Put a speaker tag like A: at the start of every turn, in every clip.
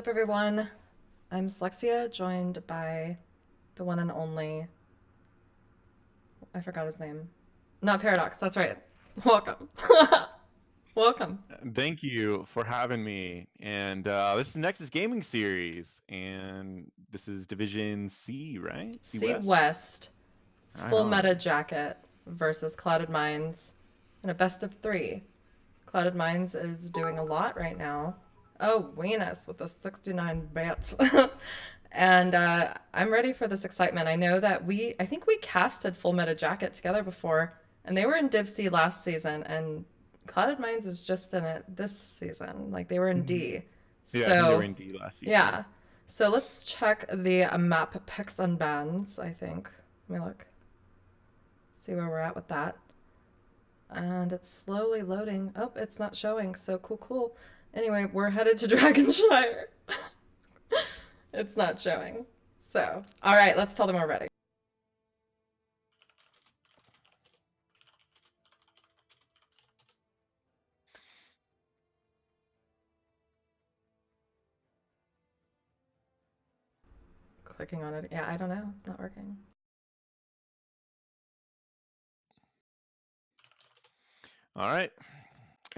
A: up, everyone? I'm Slexia, joined by the one and only. I forgot his name. Not Paradox, that's right. Welcome. Welcome.
B: Thank you for having me. And this is Nexus Gaming Series, and this is Division C, right? C
A: C
B: West.
A: West,
B: Right
A: Full Meta
B: on.
A: Jacket versus Clouded Minds in a best of three. Clouded Minds is doing a lot right now. Oh, Venus with the 69 bats. And I'm ready for this excitement. I know that I think we casted Full Meta Jacket together before, and they were in Div C last season, and Clouded Minds is just in it this season. Like they were in
B: Mhm.
A: D.
B: Yeah, I think they were
A: So,
B: in D last season.
A: yeah. So let's check the map picks and bans, I think. Let me look. See where we're at with that. And it's slowly loading. Oh, it's not showing. So cool, cool. Anyway, we're headed to Dragonshire. It's not showing. So, all right, let's tell them we're ready. Clicking on it. Yeah, I don't know. It's not working.
B: All right.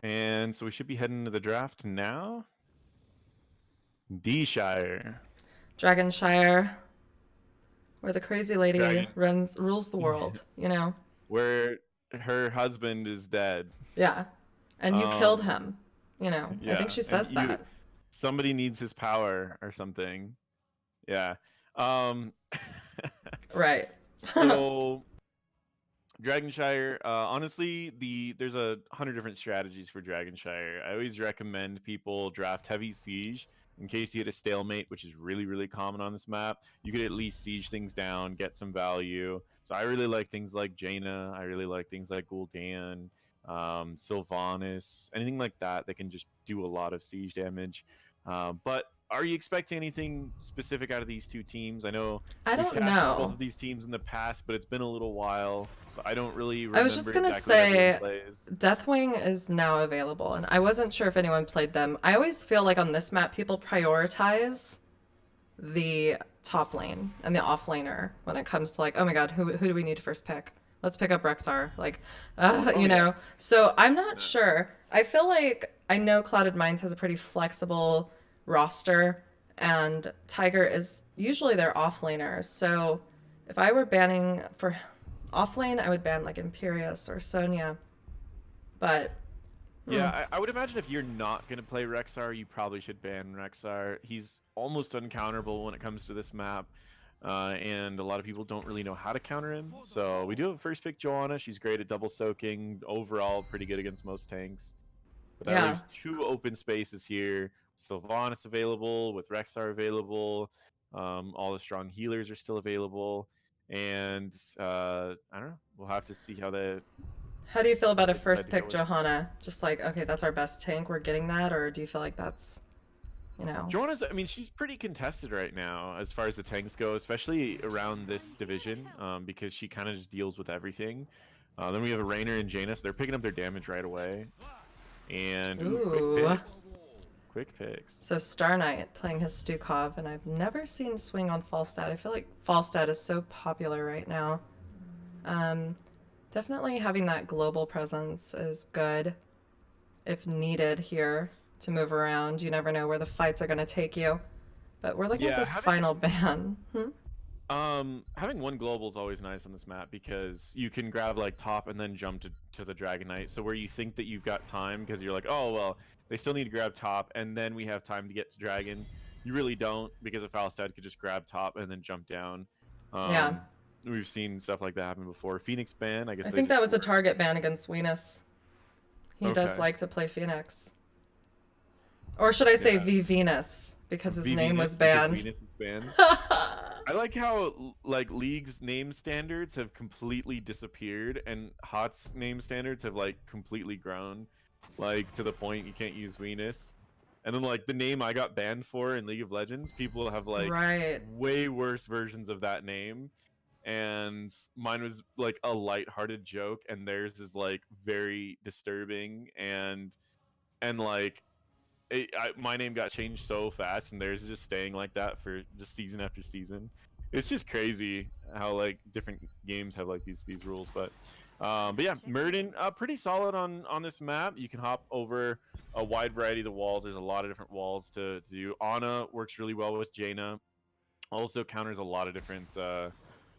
B: And so we should be heading to the draft now. D-Shire.
A: Dragonshire, where the crazy lady
B: Dragon.
A: rules the world, you know?
B: Where her husband is dead.
A: Yeah. And you killed
B: Um,
A: him, you know? I think
B: yeah,
A: she
B: and
A: says that.
B: somebody needs his power or something. Yeah. Um,
A: Right.
B: so Dragonshire, honestly, there's 100 different strategies for Dragonshire. I always recommend people draft heavy siege in case you hit a stalemate, which is really, really common on this map. You could at least siege things down, get some value. So I really like things like Jaina. I really like things like Gul'dan, Sylvanas, anything like that that can just do a lot of siege damage. But are you expecting anything specific out of these two teams? I know
A: I
B: we've
A: don't
B: casted both
A: know.
B: of these teams in the past, but it's been a little while, so I don't really
A: I was just
B: remember
A: gonna
B: exactly what everyone
A: say
B: plays.
A: Deathwing is now available, and I wasn't sure if anyone played them. I always feel like on this map, people prioritize the top lane and the off laner when it comes to like, oh my god, who do we need to first pick? Let's pick up Rexar. Like,
B: Oh
A: you
B: yeah.
A: know. So I'm not
B: Yeah.
A: sure. I feel like I know Clouded Minds has a pretty flexible roster, and Tiger is usually their off laner. So if I were banning for off lane, I would ban like Imperius or Sonya. But hmm,
B: Yeah, I would imagine if you're not going to play Rexar, you probably should ban Rexar. He's almost uncounterable when it comes to this map, and a lot of people don't really know how to counter him. So we do have first pick Joanna. She's great at double soaking. Overall, pretty good against most tanks. But that
A: yeah.
B: leaves two open spaces here. Sylvanas available, with Rexar available. All the strong healers are still available. And I don't know. We'll have to see
A: How do you feel about
B: what
A: a
B: they decide
A: first
B: to go
A: pick
B: with.
A: Johanna? Just like, okay, that's our best tank, we're getting that, or do you feel like that's, you know?
B: Joanna's, I mean, she's pretty contested right now as far as the tanks go, especially around this division, because she kind of just deals with everything. Then we have a Rainer and Jaina, so they're picking up their damage right away. And, ooh, quick
A: Ooh.
B: picks. Quick picks.
A: So Star Knight playing his Stukov, and I've never seen swing on Falstad. I feel like Falstad is so popular right now. Um, Definitely having that global presence is good if needed here to move around. You never know where the fights are going to take you. But we're looking at
B: Yeah,
A: this final ban.
B: having one global is always nice on this map because you can grab like top and then jump to the Dragon Knight. So where you think that you've got time because you're like, oh well, they still need to grab top and then we have time to get to Dragon. You really don't because if Falstad could just grab top and then jump down.
A: Yeah.
B: Um, we've seen stuff like that happen before. Phoenix ban, I guess
A: I
B: they
A: think that
B: just
A: was a
B: were
A: target ban against Venus. He does
B: okay.
A: like to play Phoenix. Or should I say
B: Yeah,
A: V Venus because his
B: V
A: name was
B: Venus because
A: banned?
B: Venus was banned. I like how like League's name standards have completely disappeared and Hot's name standards have like completely grown, like to the point you can't use Venus. And then like the name I got banned for in League of Legends, people have like
A: Right.
B: way worse versions of that name. And mine was like a light-hearted joke, and theirs is like very disturbing and like my name got changed so fast, and theirs is just staying like that for just season after season. It's just crazy how like different games have like these rules, but yeah, Murden pretty solid on this map. You can hop over a wide variety of the walls. There's a lot of different walls to do. Ana works really well with Jaina. Also counters a lot of different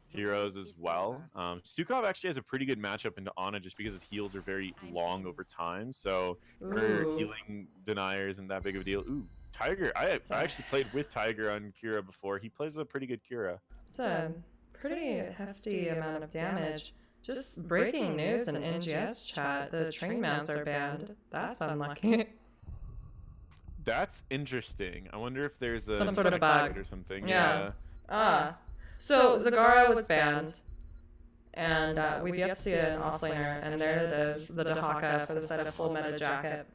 B: heroes as well. Stukov actually has a pretty good matchup into Ana just because his heals are very long over time. So her
A: Ooh.
B: healing denier isn't that big of a deal. Ooh, Tiger. I actually played with Tiger on Kira before. He plays a pretty good Kira.
A: It's a pretty hefty amount of damage. Just breaking news in NGS chat, the train mounts are banned. That's unlucky.
B: That's interesting. I wonder if there's
A: Some sort of bug
B: or something.
A: Yeah. So Zagara was banned, and we've yet to see an offlaner, and there it is, the Dahaka for the set of full meta jacket.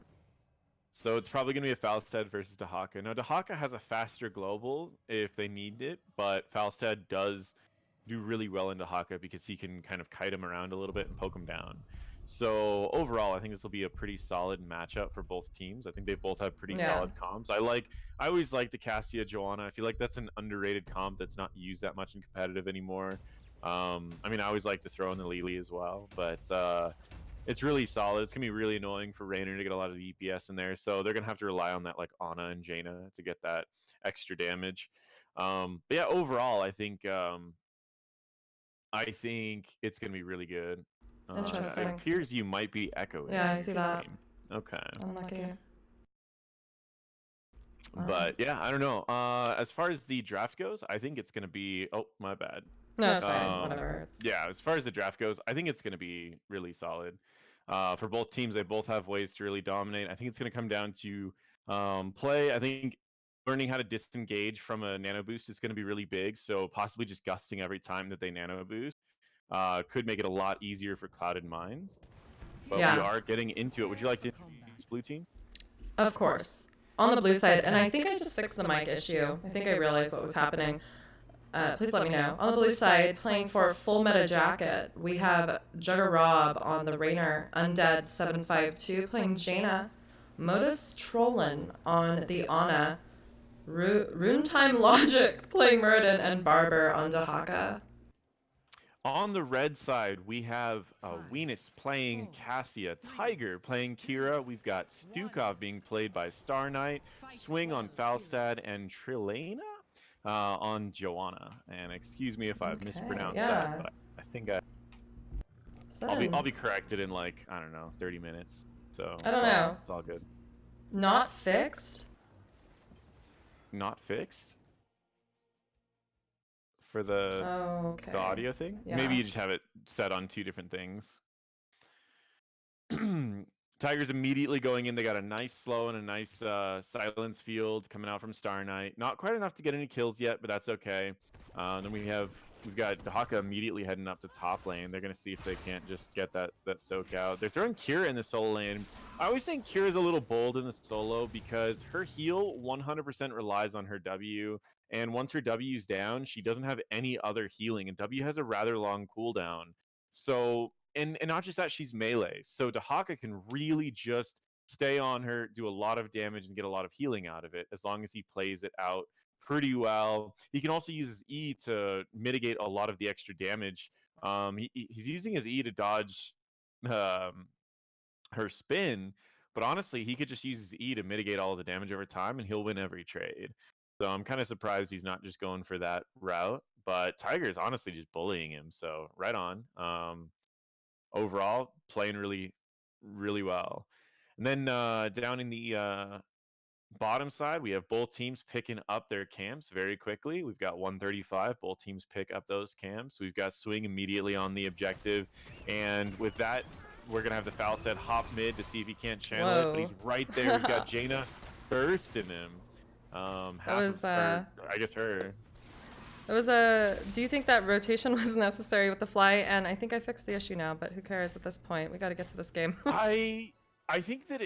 B: So it's probably going to be a Falstad versus Dahaka. Now, Dahaka has a faster global if they need it, but Falstad does do really well in Dahaka because he can kind of kite him around a little bit and poke him down. So overall, I think this will be a pretty solid matchup for both teams. I think they both have pretty solid comps. I always like the Cassia Joanna. I feel like that's an underrated comp that's not used that much in competitive anymore. I mean, I always like to throw in the Lily as well, but it's really solid. It's gonna be really annoying for Raynor to get a lot of the EPS in there, so they're gonna have to rely on that like Ana and Jaina to get that extra damage. But yeah, overall, I think it's gonna be really good.
A: Interesting.
B: It appears you might be echoing.
A: Yeah, I see that.
B: Okay.
A: Unlucky.
B: But yeah, I don't know. As far as the draft goes, I think it's gonna be. Oh, my bad.
A: No, it's fine. Whatever.
B: Yeah, as far as the draft goes, I think it's gonna be really solid. For both teams, they both have ways to really dominate. I think it's gonna come down to play. I think learning how to disengage from a nano boost is gonna be really big. So possibly just gusting every time that they nano boost could make it a lot easier for Clouded Minds. But we are getting into it. Would you like to introduce blue team?
A: Of course. On the blue side, and I think I just fixed the mic issue. I think I realized what was happening. Please let me know. On the blue side, playing for full meta jacket, we have Jugger Rob on the Raynor, Undead 752 playing Jaina, Modus Trollin on the Ana, Runetime Logic playing Muradin, and Barber on Dahaka.
B: On the red side, we have Venus playing Cassia, Tiger playing Kira. We've got Stukov being played by Star Knight, Swing on Falstad, and Trilena on Joanna. And excuse me if I've mispronounced that, but I think I'll be corrected in like, I don't know, 30 minutes. So
A: I don't know.
B: It's all good.
A: Not fixed?
B: Not fixed? For the audio thing?
A: Yeah.
B: Maybe you just have it set on two different things. Tiger's immediately going in. They got a nice slow and a nice silence field coming out from Star Knight. Not quite enough to get any kills yet, but that's okay. Then we've got Dahaka immediately heading up to top lane. They're gonna see if they can't just get that soak out. They're throwing Kira in the solo lane. I always think Kira's a little bold in the solo because her heal 100% relies on her W. And once her W's down, she doesn't have any other healing. And W has a rather long cooldown. So, and not just that, she's melee. So Dahaka can really just stay on her, do a lot of damage, and get a lot of healing out of it as long as he plays it out pretty well. He can also use his E to mitigate a lot of the extra damage. He's using his E to dodge her spin. But honestly, he could just use his E to mitigate all of the damage over time, and he'll win every trade. So I'm kind of surprised he's not just going for that route. But Tiger is honestly just bullying him. So right on. Overall, playing really, really well. And then down in the bottom side, we have both teams picking up their camps very quickly. We've got 135. Both teams pick up those camps. We've got Swing immediately on the objective. And with that, we're going to have the Falstad hop mid to see if he can't channel it. But he's right there. We've got Jaina bursting him. I guess her.
A: It was do you think that rotation was necessary with the fly? And I think I fixed the issue now, but who cares at this point? We got to get to this game.
B: I think that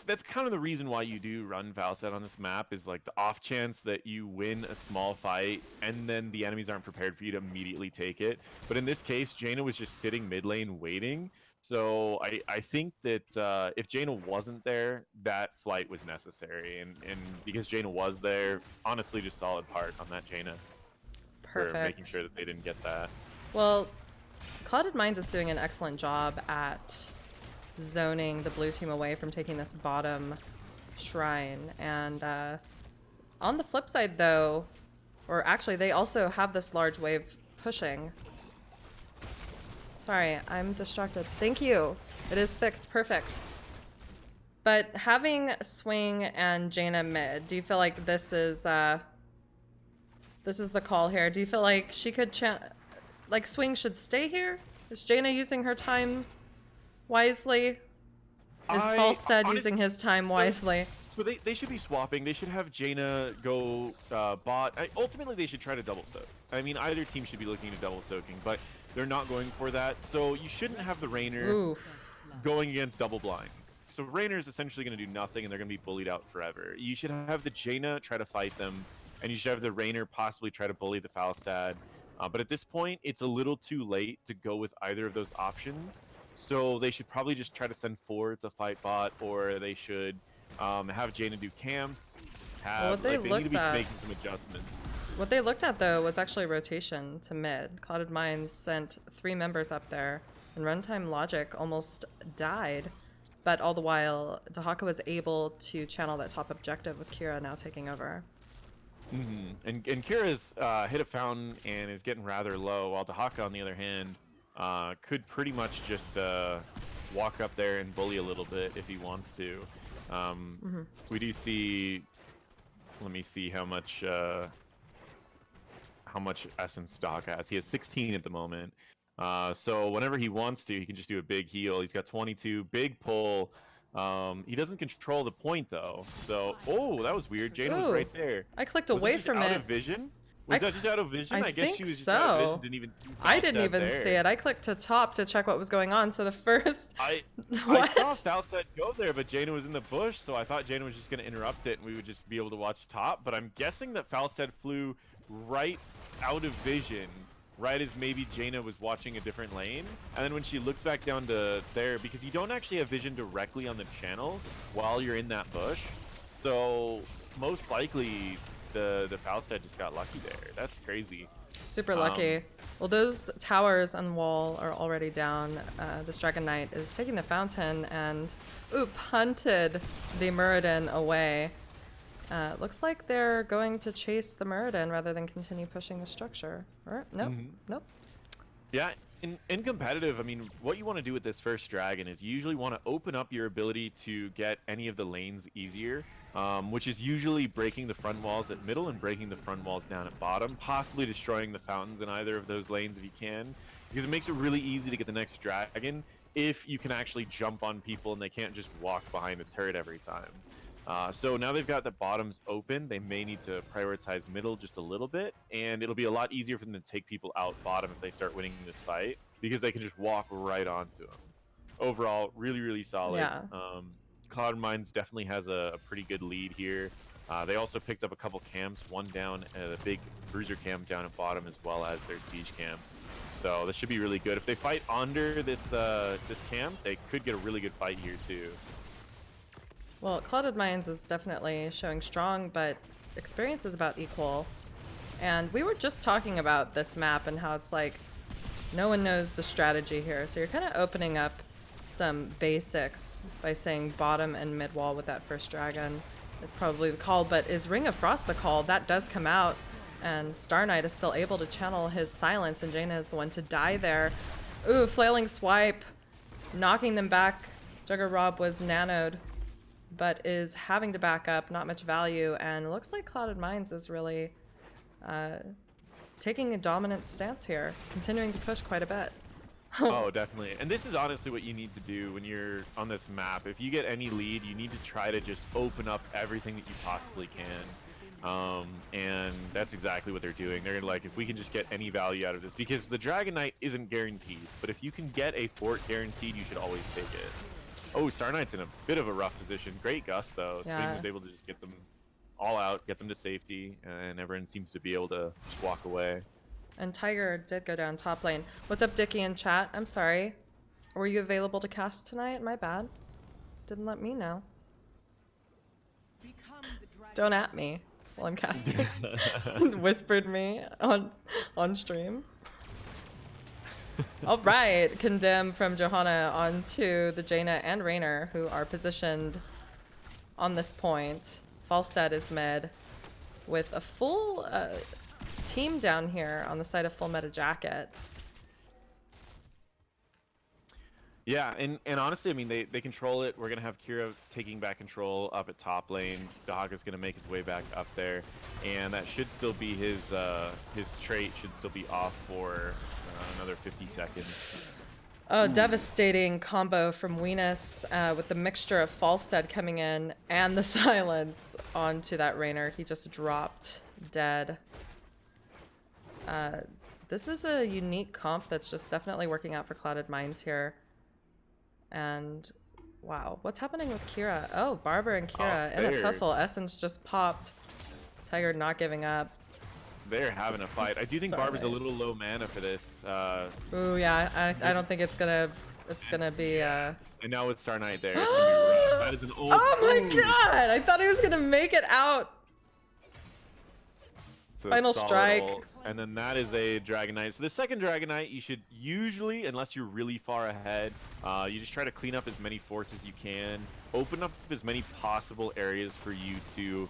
B: that's kind of the reason why you do run Falstad on this map is like the off chance that you win a small fight and then the enemies aren't prepared for you to immediately take it. But in this case, Jaina was just sitting mid lane waiting. So I think that if Jaina wasn't there, that flight was necessary, and because Jaina was there, honestly, just solid part on that Jaina for making
A: Perfect.
B: sure that they didn't get that.
A: Well, Clouded Minds is doing an excellent job at zoning the blue team away from taking this bottom shrine. And on the flip side, though, or actually, they also have this large wave pushing. Sorry, I'm distracted. Thank you. It is fixed. Perfect. But having Swing and Jaina mid, do you feel like this is the call here? Do you feel like she could like Swing should stay here? Is Jaina using her time wisely? Is Falstad using his time wisely?
B: So they should be swapping. They should have Jaina go bot. Ultimately, they should try to double soak. I mean, either team should be looking to double soaking, but they're not going for that. So you shouldn't have the Rainer
A: Ooh.
B: going against double blinds. So Rainer is essentially going to do nothing, and they're going to be bullied out forever. You should have the Jaina try to fight them, and you should have the Rainer possibly try to bully the Falstad. But at this point, it's a little too late to go with either of those options. So they should probably just try to send forward to fight bot, or they should have Jaina do camps.
A: What they
B: They need to
A: looked
B: be
A: at-
B: making some adjustments.
A: What they looked at, though, was actually rotation to mid. Clouded Minds sent 3 members up there, and Runtime Logic almost died. But all the while, Dahaka was able to channel that top objective with Kira now taking over.
B: And Kira's hit a fountain and is getting rather low, while Dahaka, on the other hand, could pretty much just walk up there and bully a little bit if he wants to. We do see. Let me see how much essence Dahaka has. He has 16 at the moment. So whenever he wants to, he can just do a big heal. He's got 22, big pull. He doesn't control the point though. So, oh, that was weird. Jaina was
A: Ooh.
B: right there.
A: I clicked
B: Was
A: away
B: that just
A: from
B: out
A: it.
B: of vision? Was that just out of vision?
A: I
B: guess
A: think
B: she was just out of
A: so.
B: vision. Didn't even.
A: I didn't
B: Falstad
A: even
B: there.
A: see it. I clicked to top to check what was going on. So the first.
B: I
A: What?
B: saw Falstad go there, but Jaina was in the bush, so I thought Jaina was just going to interrupt it, and we would just be able to watch top. But I'm guessing that Falstad flew right out of vision, right as maybe Jaina was watching a different lane, and then when she looked back down to there, because you don't actually have vision directly on the channel while you're in that bush, so most likely the Falstad just got lucky there. That's crazy.
A: Super lucky. Well, those towers on the wall are already down. This Dragon Knight is taking the fountain and, punted the Muradin away. Looks like they're going to chase the Muradin rather than continue pushing the structure. Or, nope, nope.
B: Yeah, in competitive, I mean, what you want to do with this first dragon is you usually want to open up your ability to get any of the lanes easier, which is usually breaking the front walls at middle and breaking the front walls down at bottom, possibly destroying the fountains in either of those lanes if you can, because it makes it really easy to get the next dragon if you can actually jump on people and they can't just walk behind a turret every time. So now they've got the bottoms open, they may need to prioritize middle just a little bit, and it'll be a lot easier for them to take people out bottom if they start winning this fight, because they can just walk right onto them. Overall, really, really solid.
A: Yeah.
B: Cloud Minds definitely has a pretty good lead here. They also picked up a couple camps, one down, the big bruiser camp down at bottom, as well as their siege camps. So this should be really good. If they fight under this this camp, they could get a really good fight here too.
A: Well, Clouded Minds is definitely showing strong, but experience is about equal. And we were just talking about this map and how it's like no one knows the strategy here. So you're kind of opening up some basics by saying bottom and mid wall with that first dragon is probably the call. But is Ring of Frost the call? That does come out. And Star Knight is still able to channel his silence, and Jaina is the one to die there. Ooh, flailing swipe, knocking them back. Jugger Rob was nanoed, but is having to back up, not much value, and it looks like Clouded Minds is really taking a dominant stance here, continuing to push quite a bit.
B: Oh, definitely. And this is honestly what you need to do when you're on this map. If you get any lead, you need to try to just open up everything that you possibly can. And that's exactly what they're doing. They're like, if we can just get any value out of this, because the Dragon Knight isn't guaranteed, but if you can get a fort guaranteed, you should always take it. Oh, Star Knight's in a bit of a rough position. Great gust, though. Swing
A: Yeah.
B: was able to just get them all out, get them to safety, and everyone seems to be able to just walk away.
A: And Tiger did go down top lane. What's up, Dickie in chat? I'm sorry. Were you available to cast tonight? My bad. Didn't let me know. Don't at me while I'm casting. Whispered me on stream. All right, Condemn from Johanna onto the Jaina and Raynor, who are positioned on this point. Falstad is mid with a full team down here on the side of Full Meta Jacket.
B: Yeah, and honestly, I mean, they control it. We're going to have Kira taking back control up at top lane. Dahaka's going to make his way back up there. And that should still be his trait should still be off for another 50 seconds.
A: Oh, devastating combo from Venus with the mixture of Falstad coming in and the silence onto that Raynor. He just dropped dead. This is a unique comp that's just definitely working out for Clouded Minds here. And wow, what's happening with Kira? Oh, Barber and Kira in a tussle. Essence just popped. Tiger not giving up.
B: They're having a fight. I do think Barber's a little low mana for this.
A: Ooh, yeah, I don't think it's gonna be.
B: And now with Star Knight there, it's gonna be rough. That is an old.
A: Oh my god! I thought he was gonna make it out. Final strike.
B: Ult. And then that is a Dragon Knight. So the second Dragon Knight, you should usually, unless you're really far ahead, you just try to clean up as many forts as you can. Open up as many possible areas for you to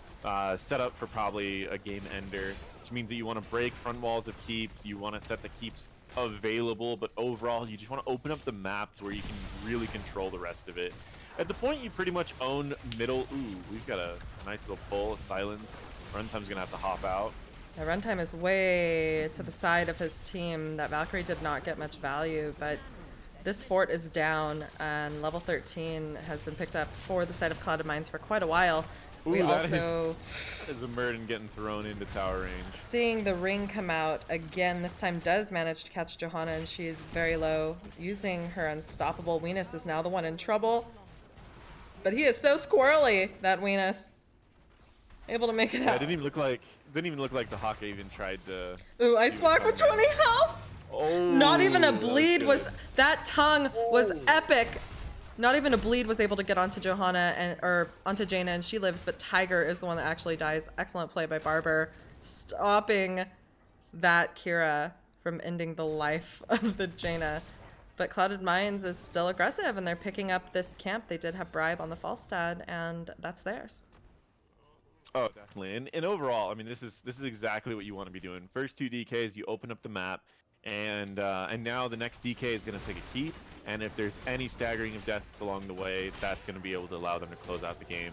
B: set up for probably a game ender, which means that you want to break front walls of keeps. You want to set the keeps available, but overall, you just want to open up the map to where you can really control the rest of it. At the point you pretty much own middle. Ooh, we've got a nice little pull, a silence. Runtime's gonna have to hop out.
A: The Runtime is way to the side of his team. That Valkyrie did not get much value, but this fort is down, and level 13 has been picked up for the side of Clouded Minds for quite a while.
B: Ooh,
A: we also
B: is a Murden getting thrown into tower range.
A: Seeing the ring come out again, this time does manage to catch Johanna, and she is very low, using her unstoppable. Venus is now the one in trouble, but he is so squirrely, that Venus. Able to make it out.
B: It didn't even look like the Haka even tried to.
A: Ooh, Ice Block with 20 health.
B: Oh,
A: not even a bleed was that tongue was epic. Not even a bleed was able to get onto Johanna or onto Jaina, and she lives, but Tiger is the one that actually dies. Excellent play by Barber, stopping that Kira from ending the life of the Jaina. But Clouded Minds is still aggressive, and they're picking up this camp. They did have Bribe on the Falstad, and that's theirs.
B: Oh, definitely. And overall, I mean, this is exactly what you want to be doing. First two DKs, you open up the map, and now the next DK is going to take a keep. And if there's any staggering of deaths along the way, that's going to be able to allow them to close out the game.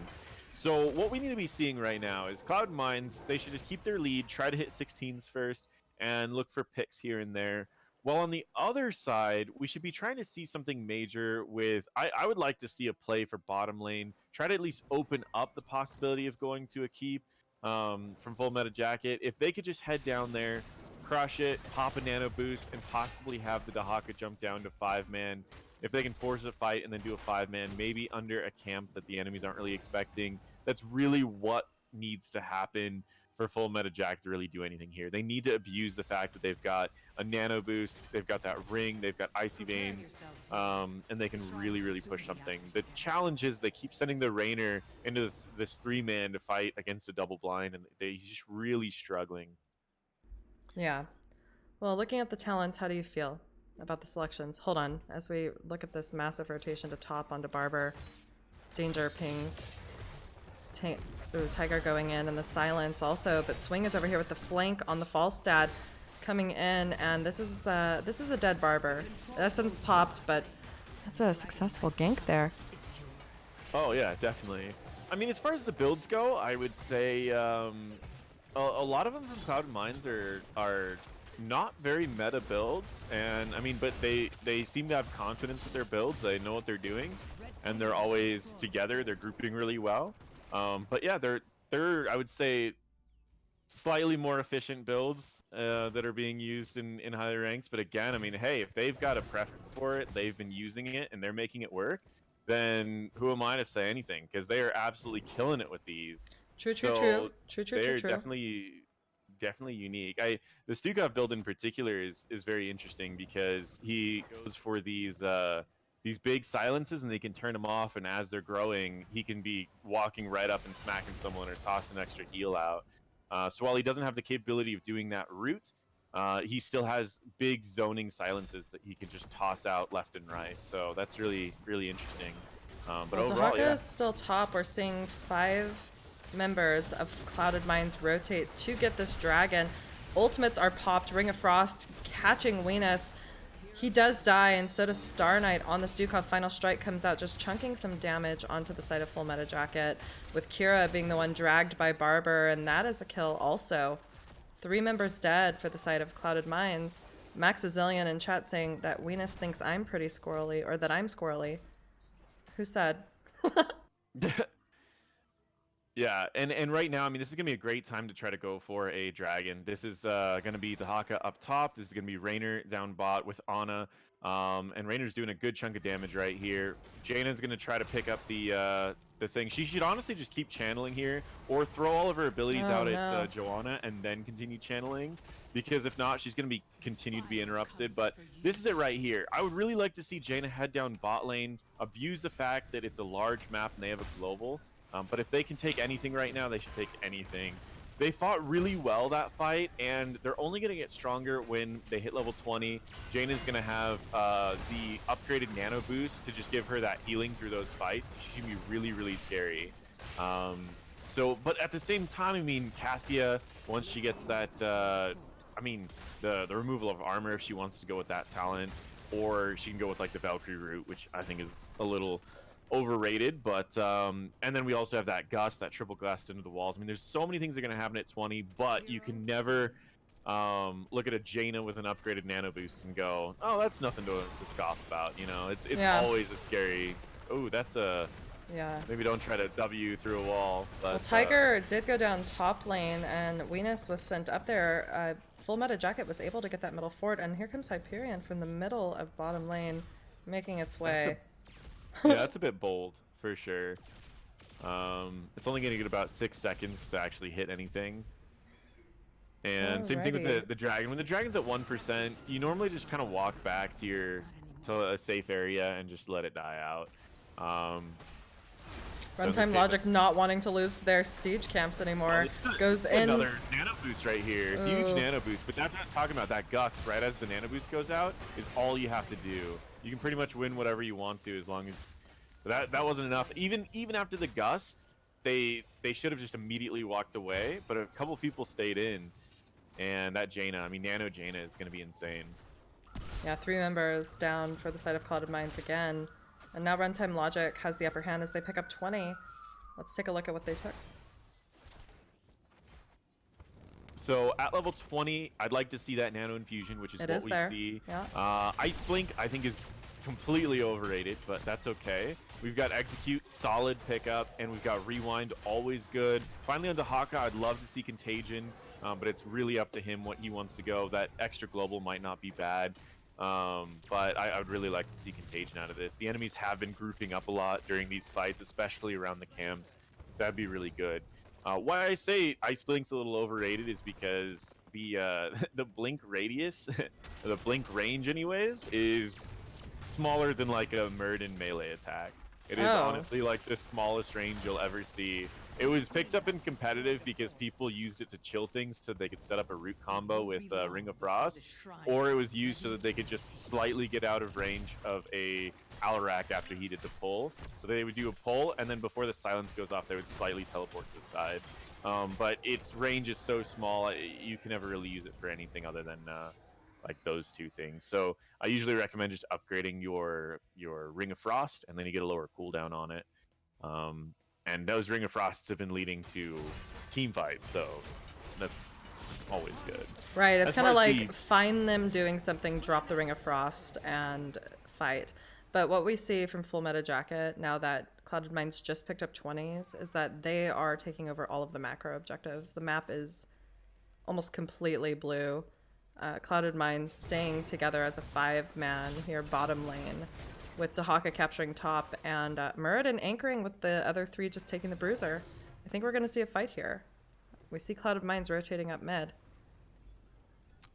B: So what we need to be seeing right now is Cloud Minds. They should just keep their lead, try to hit 16s first, and look for picks here and there. While on the other side, we should be trying to see something major with, I would like to see a play for bottom lane. Try to at least open up the possibility of going to a keep from Full Meta Jacket. If they could just head down there, crush it, pop a nano boost, and possibly have the Dahaka jump down to 5-man. If they can force a fight and then do a 5-man, maybe under a camp that the enemies aren't really expecting, that's really what needs to happen for Full Meta Jack to really do anything here. They need to abuse the fact that they've got a nano boost, they've got that ring, they've got icy veins, and they can really push something. The challenge is they keep sending the Raynor into this 3-man to fight against a double blind, and he's just really struggling.
A: Yeah. Well, looking at the talents, how do you feel about the selections? Hold on, as we look at this massive rotation to top onto Barber. Danger pings. Ooh, Tiger going in, and the silence also, but Swing is over here with the flank on the Falstad coming in, and this is a dead Barber. Essence popped, but that's a successful gank there.
B: Oh yeah, definitely. I mean, as far as the builds go, I would say a lot of them from Cloud Minds are not very meta builds, and I mean, but they seem to have confidence with their builds. They know what they're doing, and they're always together. They're grouping really well. But yeah, they're I would say slightly more efficient builds that are being used in higher ranks. But again, I mean, hey, if they've got a preference for it, they've been using it, and they're making it work, then who am I to say anything? Because they are absolutely killing it with these.
A: True.
B: They're definitely unique. The Stukov build in particular is very interesting because he goes for these these big silences, and they can turn him off. And as they're growing, he can be walking right up and smacking someone or tossing an extra heal out. So while he doesn't have the capability of doing that route, he still has big zoning silences that he can just toss out left and right. So that's really, really interesting. But
A: Well,
B: overall,
A: Dahaka
B: yeah.
A: is still top. We're seeing 5 members of Clouded Minds rotate to get this dragon. Ultimates are popped. Ring of Frost catching Venus. He does die, and so does Star Knight on the Stukov. Final Strike comes out, just chunking some damage onto the side of Full Meta Jacket, with Kira being the one dragged by Barber, and that is a kill also. 3 members dead for the side of Clouded Minds. Maxazillion in chat saying that Venus thinks I'm pretty squirrely, or that I'm squirrely. Who said?
B: Yeah, and right now, I mean, this is gonna be a great time to try to go for a dragon. This is gonna be Dahaka up top. This is gonna be Raynor down bot with Ana, and Raynor's doing a good chunk of damage right here. Jaina's gonna try to pick up the thing. She should honestly just keep channeling here, or throw all of her abilities out at Joanna and then continue channeling, because if not, she's gonna be continue to be interrupted. But this is it right here. I would really like to see Jaina head down bot lane, abuse the fact that it's a large map and they have a global. But if they can take anything right now, they should take anything. They fought really well that fight, and they're only going to get stronger when they hit level 20. Jaina's going to have the upgraded nano boost to just give her that healing through those fights. She can be really, really scary. But at the same time, I mean, Cassia, once she gets that, I mean, the removal of armor, if she wants to go with that talent, or she can go with like the Valkyrie route, which I think is a little overrated. But and then we also have that gust, that triple gust into the walls. I mean, there's so many things that are going to happen at 20, but you can never look at a Jaina with an upgraded nano boost and go, oh, that's nothing to scoff about. You know, it's always a scary, oh, that's a, maybe don't try to W through a wall. But
A: well, Tiger did go down top lane, and Venus was sent up there. Full Meta Jacket was able to get that middle fort, and here comes Hyperion from the middle of bottom lane, making its way.
B: Yeah, that's a bit bold for sure. It's only going to get about 6 seconds to actually hit anything. And same thing with the dragon. When the dragon's at 1%, you normally just kind of walk back to a safe area and just let it die out.
A: Runtime Logic not wanting to lose their siege camps anymore. Goes in.
B: Another nano boost right here. Huge nano boost. But that's what I was talking about. That gust, right as the nano boost goes out, is all you have to do. You can pretty much win whatever you want to, as long as that wasn't enough. Even after the gust, they should have just immediately walked away. But a couple people stayed in, and that Jaina, I mean, Nano Jaina is going to be insane.
A: Yeah, 3 members down for the side of Clouded Minds again. And now Runtime Logic has the upper hand as they pick up 20. Let's take a look at what they took.
B: So at level 20, I'd like to see that Nano Infusion, which is what we see.
A: Yeah.
B: Ice Blink, I think, is completely overrated, but that's okay. We've got Execute, solid pickup, and we've got Rewind, always good. Finally on Dahaka, I'd love to see Contagion, but it's really up to him what he wants to go. That extra global might not be bad. But I would really like to see Contagion out of this. The enemies have been grouping up a lot during these fights, especially around the camps. That'd be really good. Why I say Ice Blink's a little overrated is because the the blink radius, the blink range anyways, is smaller than like a Muradin melee attack. It is honestly like the smallest range you'll ever see. It was picked up in competitive because people used it to chill things so they could set up a root combo with Ring of Frost, or it was used so that they could just slightly get out of range of a Alarak after he did the pull. So they would do a pull, and then before the silence goes off, they would slightly teleport to the side. But its range is so small, you can never really use it for anything other than like those two things. So I usually recommend just upgrading your Ring of Frost, and then you get a lower cooldown on it. And those Ring of Frosts have been leading to team fights, so that's always good.
A: Right, it's kind of like find them doing something, drop the Ring of Frost, and fight. But what we see from Full Meta Jacket, now that Clouded Minds just picked up 20s, is that they are taking over all of the macro objectives. The map is almost completely blue. Clouded Minds staying together as a 5-man here bottom lane, with Dahaka capturing top, and Muradin anchoring with the other 3 just taking the bruiser. I think we're going to see a fight here. We see Clouded Minds rotating up mid.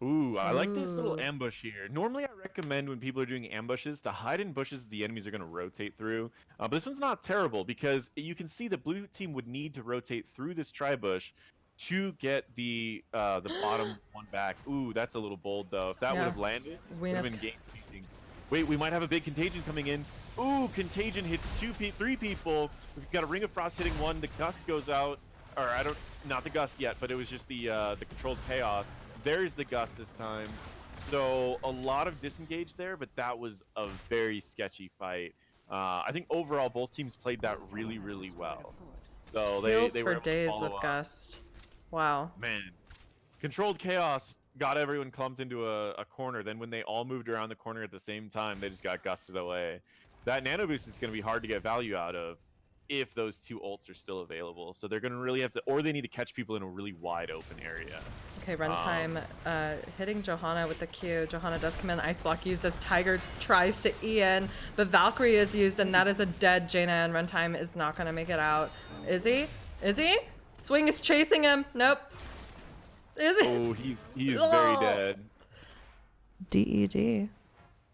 B: Ooh, I like this little
A: Ooh.
B: ambush here. Normally, I recommend when people are doing ambushes to hide in bushes the enemies are going to rotate through. But this one's not terrible because you can see the blue team would need to rotate through this tri-bush to get the bottom one back. Ooh, that's a little bold though. If that would
A: Yeah.
B: have landed, would have
A: Venus.
B: been game changing. Wait, we might have a big contagion coming in. Ooh, contagion hits three people. We've got a ring of frost hitting one. The gust goes out, or I don't, not the gust yet, but it was just the controlled chaos. There's the gust this time. So a lot of disengage there, but that was a very sketchy fight. I think overall both teams played that really, really well. So
A: Heals
B: they
A: for
B: were able to
A: days
B: follow
A: with
B: up.
A: Gust. Wow.
B: Man, controlled chaos got everyone clumped into a corner. Then when they all moved around the corner at the same time, they just got gusted away. That nano boost is going to be hard to get value out of if those two ults are still available. So they're going to really have to, or they need to catch people in a really wide open area.
A: Okay, runtime hitting Johanna with the Q. Johanna does come in. Ice block used as Tiger tries to EN, but Valkyrie is used, and that is a dead Jaina, and runtime is not going to make it out. Is he? Is he? Swing is chasing him. Nope. Is he?
B: Oh, he is very
A: Oh.
B: dead.
A: DED.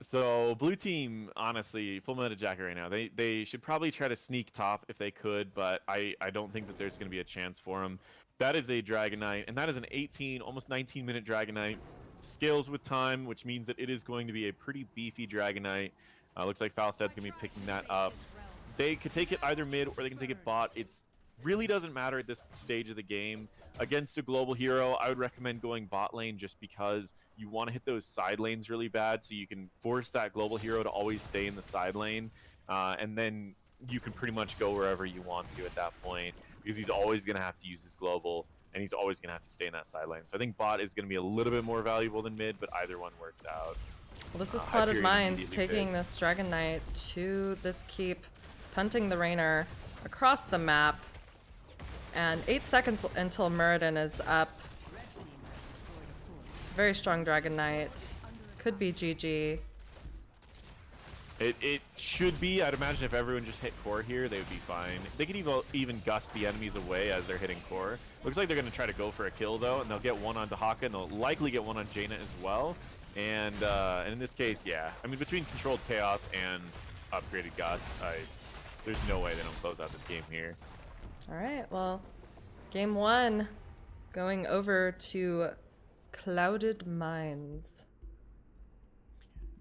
B: So blue team, honestly, full meta jacket right now. They should probably try to sneak top if they could, but I don't think that there's going to be a chance for them. That is a Dragon Knight, and that is an 18, almost 19-minute Dragon Knight. Scales with time, which means that it is going to be a pretty beefy Dragon Knight. Looks like Falstad's going to be picking that up. They could take it either mid or they can take it bot. It's really doesn't matter at this stage of the game. Against a global hero, I would recommend going bot lane just because you want to hit those side lanes really bad so you can force that global hero to always stay in the side lane. And then you can pretty much go wherever you want to at that point because he's always going to have to use his global and he's always going to have to stay in that side lane. So I think bot is going to be a little bit more valuable than mid, but either one works out.
A: Well, this is Clouded Minds
B: immediately
A: taking
B: pick.
A: this Dragon Knight to this keep, punting the Rainer across the map. And 8 seconds until Muradin is up. It's a very strong Dragon Knight. Could be GG.
B: It should be. I'd imagine if everyone just hit core here, they would be fine. They could even gust the enemies away as they're hitting core. Looks like they're going to try to go for a kill, though, and they'll get one on Dahaka, and they'll likely get one on Jaina as well. And in this case, yeah. I mean, between Controlled Chaos and Upgraded Gust, there's no way they don't close out this game here.
A: All right, well, game 1 going over to Clouded Minds.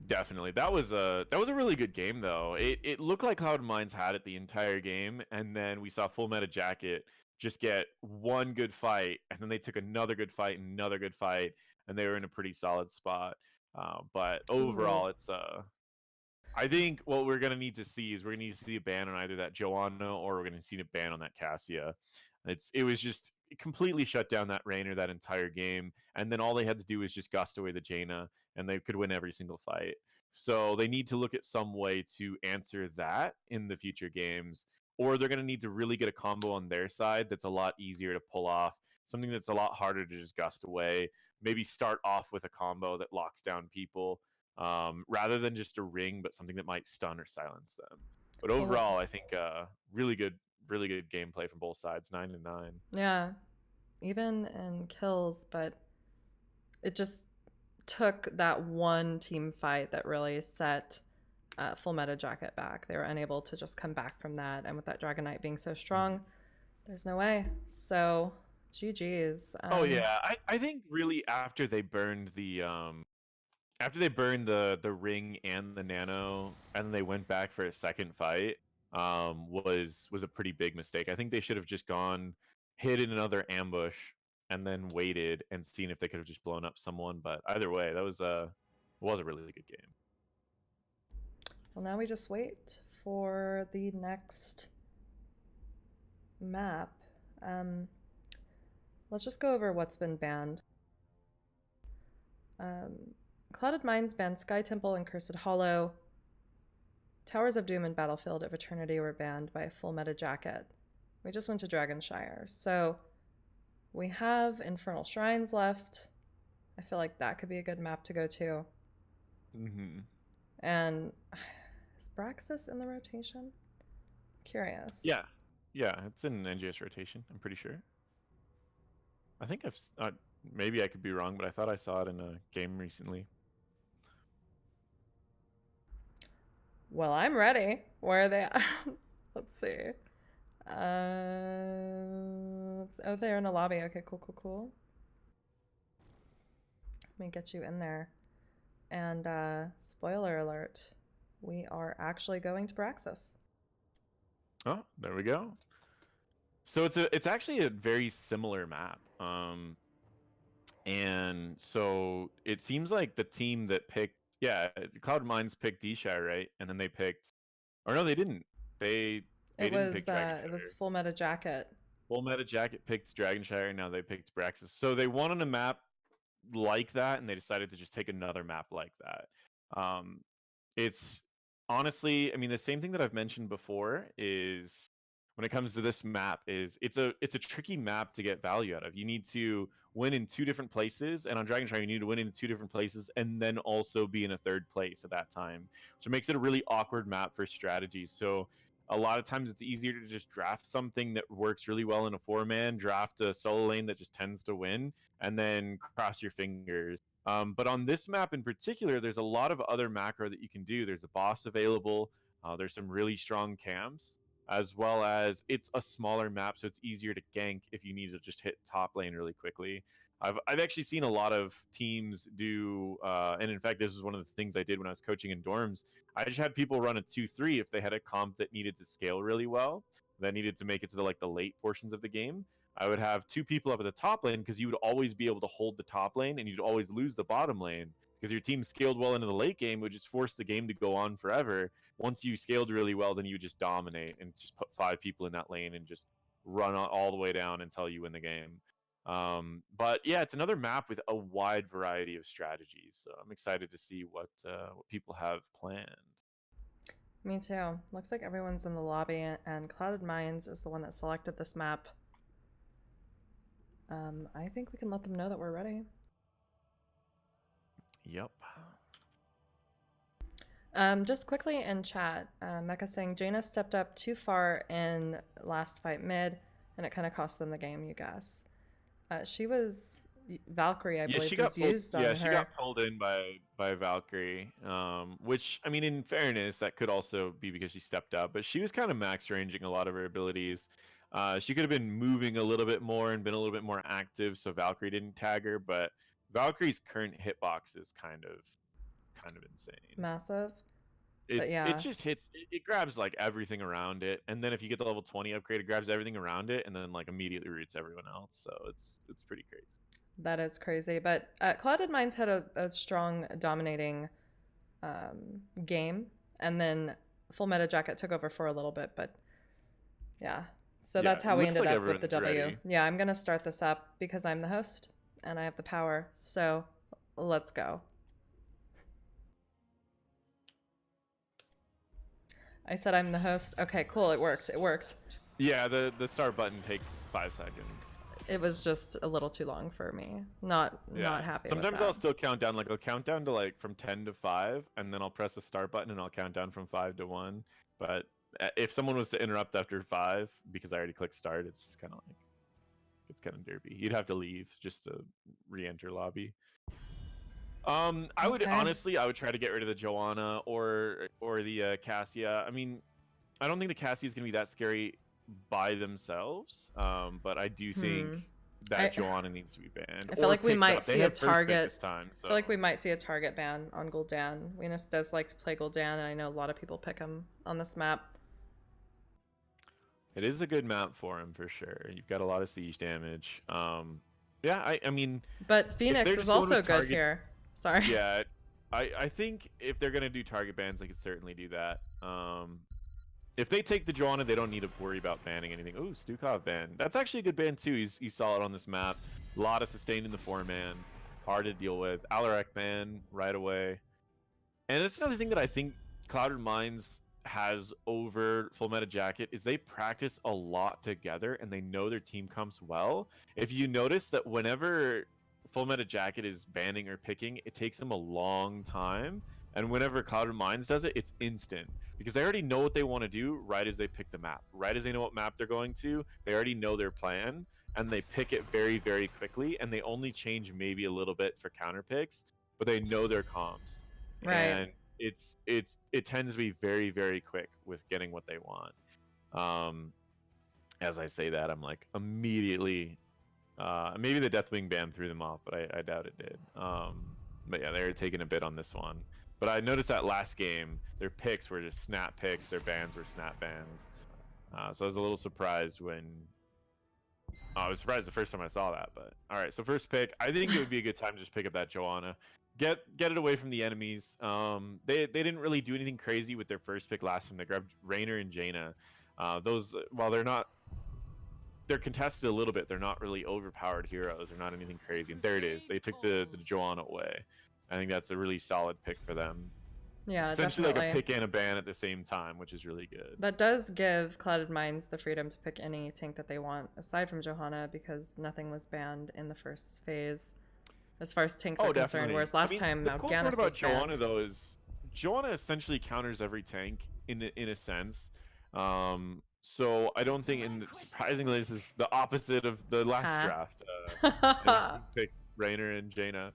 B: Definitely. That was a really good game though. It looked like Cloud Minds had it the entire game, and then we saw Full Meta Jacket just get one good fight, and then they took another good fight, another good fight, and they were in a pretty solid spot. But overall, it's I think what we're gonna need to see is we're gonna need to see a ban on either that Joanna or we're gonna see a ban on that Cassia. It was just completely shut down that Rainer that entire game, and then all they had to do was just gust away the Jaina, and they could win every single fight. So they need to look at some way to answer that in the future games, or they're going to need to really get a combo on their side that's a lot easier to pull off, something that's a lot harder to just gust away. Maybe start off with a combo that locks down people, rather than just a ring, but something that might stun or silence them. But overall, I think really good gameplay from both sides. 9-9.
A: Yeah, even in kills, but it just took that one team fight that really set Full Meta Jacket back. They were unable to just come back from that, and with that Dragon Knight being so strong, there's no way. So GG's.
B: Oh yeah, I think really after they burned the ring and the nano, and then they went back for a second fight, was a pretty big mistake. I think they should have just gone, hid in another ambush, and then waited and seen if they could have just blown up someone. But either way, that was a really good game.
A: Well, now we just wait for the next map. Let's just go over what's been banned. Clouded Minds banned Sky Temple and Cursed Hollow. Towers of Doom and Battlefield of Eternity were banned by Full Meta Jacket. We just went to Dragonshire. So we have Infernal Shrines left. I feel like that could be a good map to go to.
B: Mm-hmm.
A: And is Braxis in the rotation? Curious.
B: Yeah, it's in NGS rotation. I'm pretty sure. I think Maybe I could be wrong, but I thought I saw it in a game recently.
A: Well, I'm ready. Where are they at? Let's see. Oh, they're in a lobby. Okay, cool. Let me get you in there. And spoiler alert, we are actually going to Praxis.
B: Oh, there we go. So it's actually a very similar map. And so it seems like the team that picked, yeah, Cloud Mines picked D-Shire, right? And then they picked, or no, they didn't. They didn't pick Dragonshire.
A: It was Full Meta Jacket.
B: Full Meta Jacket picked Dragonshire, and now they picked Braxis. So they won on a map like that, and they decided to just take another map like that. It's honestly, I mean, the same thing that I've mentioned before is when it comes to this map is it's a tricky map to get value out of. You need to win in 2 different places, and on Dragonshire you need to win in 2 different places and then also be in a 3rd place at that time, which makes it a really awkward map for strategy. So a lot of times it's easier to just draft something that works really well in a 4-man, draft a solo lane that just tends to win, and then cross your fingers. But on this map in particular, there's a lot of other macro that you can do. There's a boss available. There's some really strong camps, as well as it's a smaller map, so it's easier to gank if you need to just hit top lane really quickly. I've actually seen a lot of teams do, and in fact, this is one of the things I did when I was coaching in dorms. I just had people run a 2-3 if they had a comp that needed to scale really well, that needed to make it to the late portions of the game. I would have 2 people up at the top lane because you would always be able to hold the top lane and you'd always lose the bottom lane because your team scaled well into the late game, would just force the game to go on forever. Once you scaled really well, then you just dominate and just put 5 people in that lane and just run all the way down until you win the game. But yeah, it's another map with a wide variety of strategies. So I'm excited to see what people have planned.
A: Me too. Looks like everyone's in the lobby, and Clouded Minds is the one that selected this map. I think we can let them know that we're ready.
B: Yep.
A: Just quickly in chat, Mecha saying Jaina stepped up too far in last fight mid, and it kind of cost them the game, you guess. She was Valkyrie, I believe, was used on her.
B: Yeah, she got pulled in by Valkyrie, which, I mean, in fairness, that could also be because she stepped up, but she was kind of max ranging a lot of her abilities. She could have been moving a little bit more and been a little bit more active, so Valkyrie didn't tag her, but Valkyrie's current hitbox is kind of insane.
A: Massive.
B: It just hits, it grabs like everything around it, and then if you get the level 20 upgrade, it grabs everything around it and then like immediately roots everyone else. So it's pretty crazy.
A: That is crazy. But Clouded Minds had a strong dominating game, and then Full Meta Jacket took over for a little bit, but yeah. So that's how we ended up with the W. Ready. Yeah, I'm gonna start this up because I'm the host and I have the power. So let's go. I said I'm the host. Okay, cool. It worked. It worked.
B: Yeah, the start button takes 5 seconds.
A: It was just a little too long for me. Not happy.
B: Sometimes
A: with that.
B: I'll still count down. Like I'll count down to like from 10 to 5, and then I'll press the start button and I'll count down from 5 to 1. But if someone was to interrupt after 5 because I already clicked start, it's just kind of like, it's kind of derpy. You'd have to leave just to re-enter lobby. I would honestly, I would try to get rid of the Johanna or the Cassia. I mean, I don't think the Cassia is gonna be that scary by themselves, but I do think that Johanna needs to be banned.
A: I feel like we might see a target this time. So. I feel like we might see a target ban on Gul'dan. Venus does like to play Gul'dan, and I know a lot of people pick him on this map.
B: It is a good map for him for sure. You've got a lot of siege damage. Yeah, I mean.
A: But Phoenix is also good here. Sorry.
B: Yeah, I think if they're gonna do target bans, they could certainly do that. If they take the Johanna, they don't need to worry about banning anything. Ooh, Stukov ban. That's actually a good ban too. He's solid on this map. A lot of sustain in the 4-man. Hard to deal with. Alarak ban right away. And that's another thing that I think Clouded Minds has over Full Meta Jacket is they practice a lot together and they know their team comps well. If you notice that whenever Full Meta Jacket is banning or picking, it takes them a long time. And whenever Clouded Minds does it, it's instant. Because they already know what they want to do right as they pick the map. Right as they know what map they're going to, they already know their plan. and they pick it very, very quickly, and they only change maybe a little bit for counter picks, but they know their comps.
A: Right.
B: And it tends to be very, very quick with getting what they want. As I say that, I'm like immediately maybe the Deathwing ban threw them off, but I doubt it did. But yeah, they were taking a bit on this one. But I noticed that last game, their picks were just snap picks, their bans were snap bans. So I was a little surprised when I was surprised the first time I saw that. But all right, so first pick, I think it would be a good time to just pick up that Johanna. Get it away from the enemies. They didn't really do anything crazy with their first pick last time. They grabbed Raynor and Jaina. Those, while they're contested a little bit. They're not really overpowered heroes. They're not anything crazy. And there it is. They took the Johanna away. I think that's a really solid pick for them.
A: Yeah,
B: Essentially
A: definitely.
B: like a pick and a ban at the same time, which is really good.
A: That does give Clouded Minds the freedom to pick any tank that they want, aside from Johanna, because nothing was banned in the first phase, as far as tanks are concerned.
B: Definitely.
A: Whereas last time,
B: the cool part
A: Mal'Ganis
B: about
A: was banned.
B: Johanna though is Johanna essentially counters every tank in a sense. So I don't think, and surprisingly, this is the opposite of the last draft. And he picks Raynor and Jaina.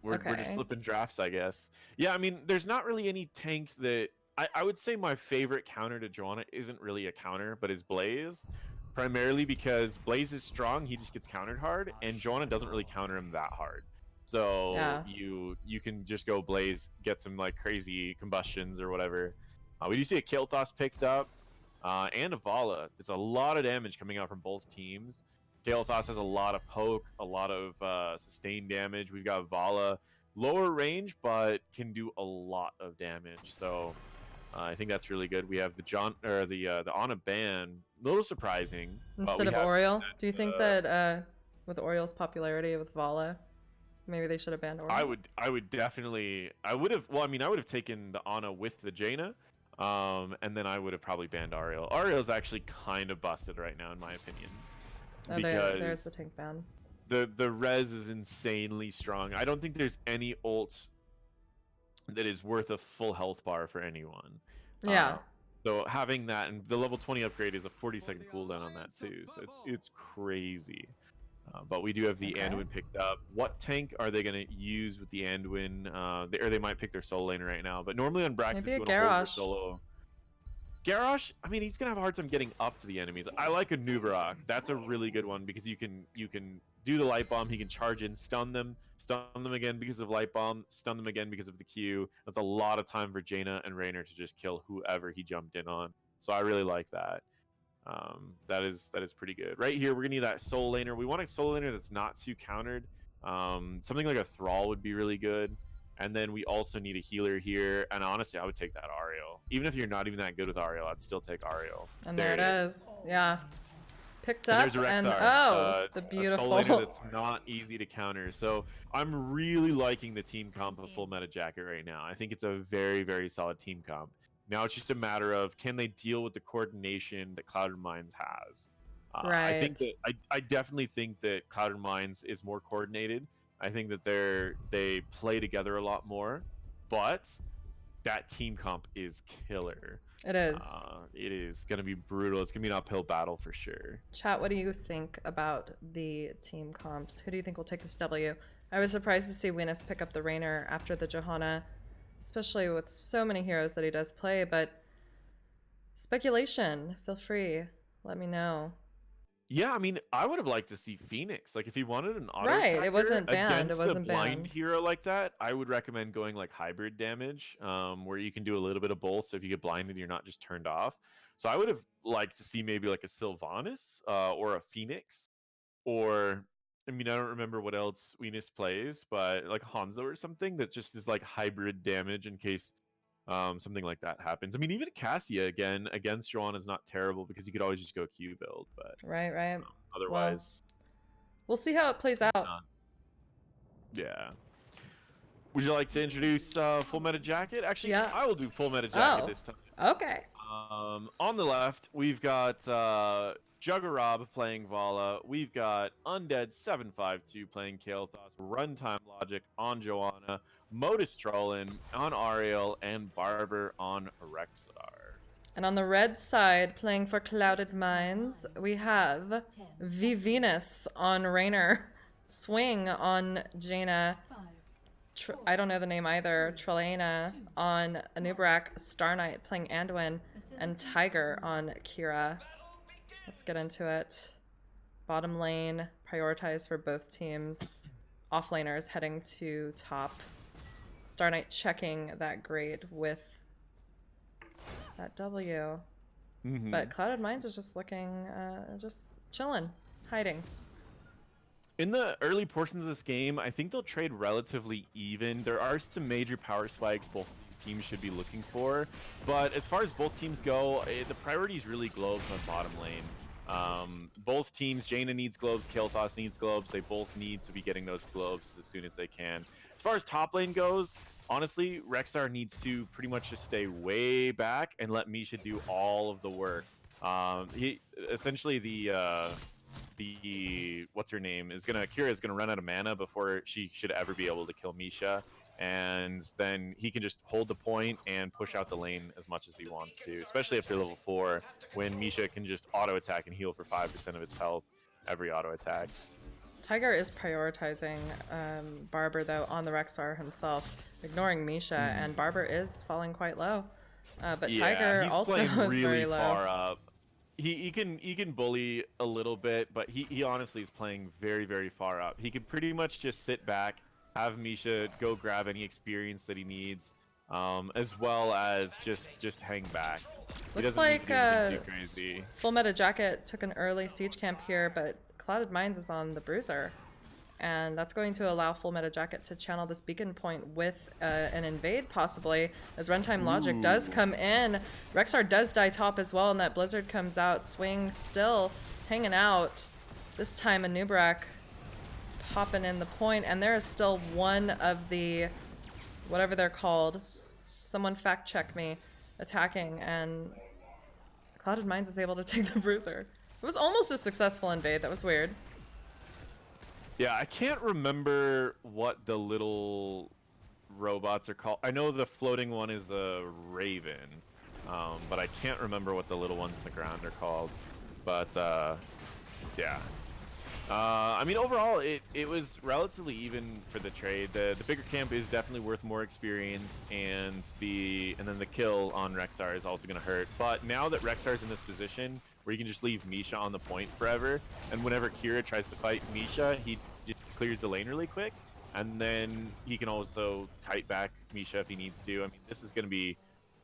B: We're just flipping drafts, I guess. Yeah, I mean, there's not really any tanks that I would say my favorite counter to Johanna isn't really a counter, but is Blaze. Primarily because Blaze is strong, he just gets countered hard, and Johanna doesn't really counter him that hard. So
A: Yeah.
B: you can just go Blaze, get some like crazy combustions or whatever. We do see a Kael'thas picked up, and a Vala. There's a lot of damage coming out from both teams. Kael'thas has a lot of poke, a lot of sustained damage. We've got Vala, lower range, but can do a lot of damage. So I think that's really good. We have the Ana ban, a little surprising.
A: Instead of Oriole, do you think that with Oriole's popularity with Vala, maybe they should have banned Oriole?
B: I would definitely. I would have taken the Ana with the Jaina. And then I would have probably banned Ariel. Ariel's actually kind of busted right now, in my opinion.
A: Oh, there's the tank ban.
B: The res is insanely strong. I don't think there's any ult that is worth a full health bar for anyone.
A: Yeah.
B: So having that, and the level 20 upgrade is a 40-second cooldown on that too. So it's crazy. But we do have the Anduin picked up. What tank are they going to use with the Anduin? Or they might pick their solo laner right now. But normally on Braxis, you want to hold your solo. Garrosh, I mean, he's going to have a hard time getting up to the enemies. I like a Nubarak. That's a really good one because you can do the light bomb. He can charge in, stun them again because of light bomb, stun them again because of the Q. That's a lot of time for Jaina and Raynor to just kill whoever he jumped in on. So I really like that. That is pretty good. Right here, we're gonna need that soul laner. We want a soul laner that's not too countered. Something like a Thrall would be really good. And then we also need a healer here. And honestly, I would take that Ariel. Even if you're not even that good with Ariel, I'd still take Ariel.
A: And there it is. Yeah. Picked up. And the beautiful.
B: A soul laner that's not easy to counter. So I'm really liking the team comp of Full Meta Jacket right now. I think it's a very, very solid team comp. Now it's just a matter of can they deal with the coordination that Clouded Minds has.
A: Right.
B: I definitely think that Clouded Minds is more coordinated. I think that they play together a lot more, but that team comp is killer.
A: It is.
B: It is going to be brutal. It's going to be an uphill battle for sure.
A: Chat, what do you think about the team comps? Who do you think will take this W? I was surprised to see Venus pick up the Raynor after the Johanna, especially with so many heroes that he does play, but speculation, feel free, let me know.
B: Yeah, I mean, I would have liked to see Phoenix. Like, if he wanted an auto
A: it wasn't banned. It wasn't
B: a blind
A: banned.
B: hero like that, I would recommend going like hybrid damage, where you can do a little bit of both. So if you get blinded, you're not just turned off. So I would have liked to see maybe like a Sylvanas or a Phoenix, or I mean, I don't remember what else Venus plays, but like Hanzo or something that just is like hybrid damage in case something like that happens. I mean, even Cassia again against Johanna is not terrible because you could always just go Q build, but
A: right.
B: Otherwise,
A: we'll see how it plays out.
B: Yeah. Would you like to introduce Full Meta Jacket? Actually,
A: yeah.
B: I will do Full Meta Jacket this time.
A: Okay.
B: On the left, we've got Juggerab playing Vala. We've got Undead752 playing Kael'thas. Runtime Logic on Johanna. Modus Trollin on Ariel, and Barber on Rexxar.
A: And on the red side, playing for Clouded Minds, we have Venus on Raynor, Swing on Jaina, I don't know the name either, Trelena on Anubrak, Star Knight playing Anduin, and Tiger on Kira. Let's get into it. Bottom lane, prioritize for both teams. Offlaners heading to top. Star Knight checking that grade with that W. But Clouded Minds is just looking, just chilling, hiding.
B: In the early portions of this game, I think they'll trade relatively even. There are some major power spikes both of these teams should be looking for. But as far as both teams go, the priority is really globes on bottom lane. Both teams, Jaina needs globes, Kael'thas needs globes. They both need to be getting those globes as soon as they can. As far as top lane goes, honestly, Rexxar needs to pretty much just stay way back and let Misha do all of the work. He essentially the what's her name is Kira is gonna run out of mana before she should ever be able to kill Misha, and then he can just hold the point and push out the lane as much as he wants to, especially after level 4 when Misha can just auto attack and heal for 5% of its health every auto attack.
A: Tiger is prioritizing Barber though on the Rexxar himself, ignoring Misha, and Barber is falling quite low. But
B: Yeah,
A: Tiger
B: he's
A: also
B: playing
A: is
B: really
A: very low.
B: far up. He can bully a little bit, but he honestly is playing very, very far up. He could pretty much just sit back, have Misha go grab any experience that he needs, as well as just hang back. He
A: Looks
B: doesn't need
A: like
B: to do anything too crazy.
A: Full Meta Jacket took an early siege camp here, but Clouded Minds is on the Bruiser. And that's going to allow Full Meta Jacket to channel this beacon point with an invade, possibly, as Runtime Logic does come in. Rexxar does die top as well, and that Blizzard comes out. Swing still hanging out. This time Anubrak popping in the point, and there is still one of the, whatever they're called, someone fact check me, attacking, and Clouded Minds is able to take the Bruiser. It was almost a successful invade. That was weird.
B: Yeah, I can't remember what the little robots are called. I know the floating one is a raven, but I can't remember what the little ones in the ground are called. But yeah. I mean, overall, it was relatively even for the trade. The bigger camp is definitely worth more experience, and then the kill on Rexxar is also going to hurt. But now that Rexxar's in this position where you can just leave Misha on the point forever, and whenever Kira tries to fight Misha, he just clears the lane really quick, and then he can also kite back Misha if he needs to. I mean, this is going to be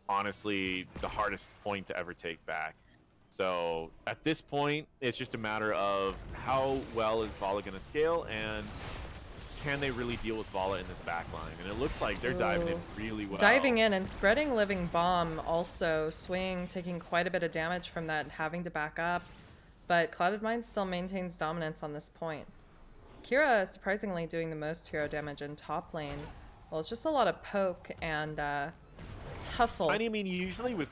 B: honestly the hardest point to ever take back. So at this point, it's just a matter of how well is Vala going to scale, and can they really deal with Vala in this backline? And it looks like they're diving in really well.
A: Diving in and spreading Living Bomb also. Swing taking quite a bit of damage from that, having to back up. But Clouded Minds still maintains dominance on this point. Kira surprisingly doing the most hero damage in top lane. Well, it's just a lot of poke and tussle.
B: I mean, usually with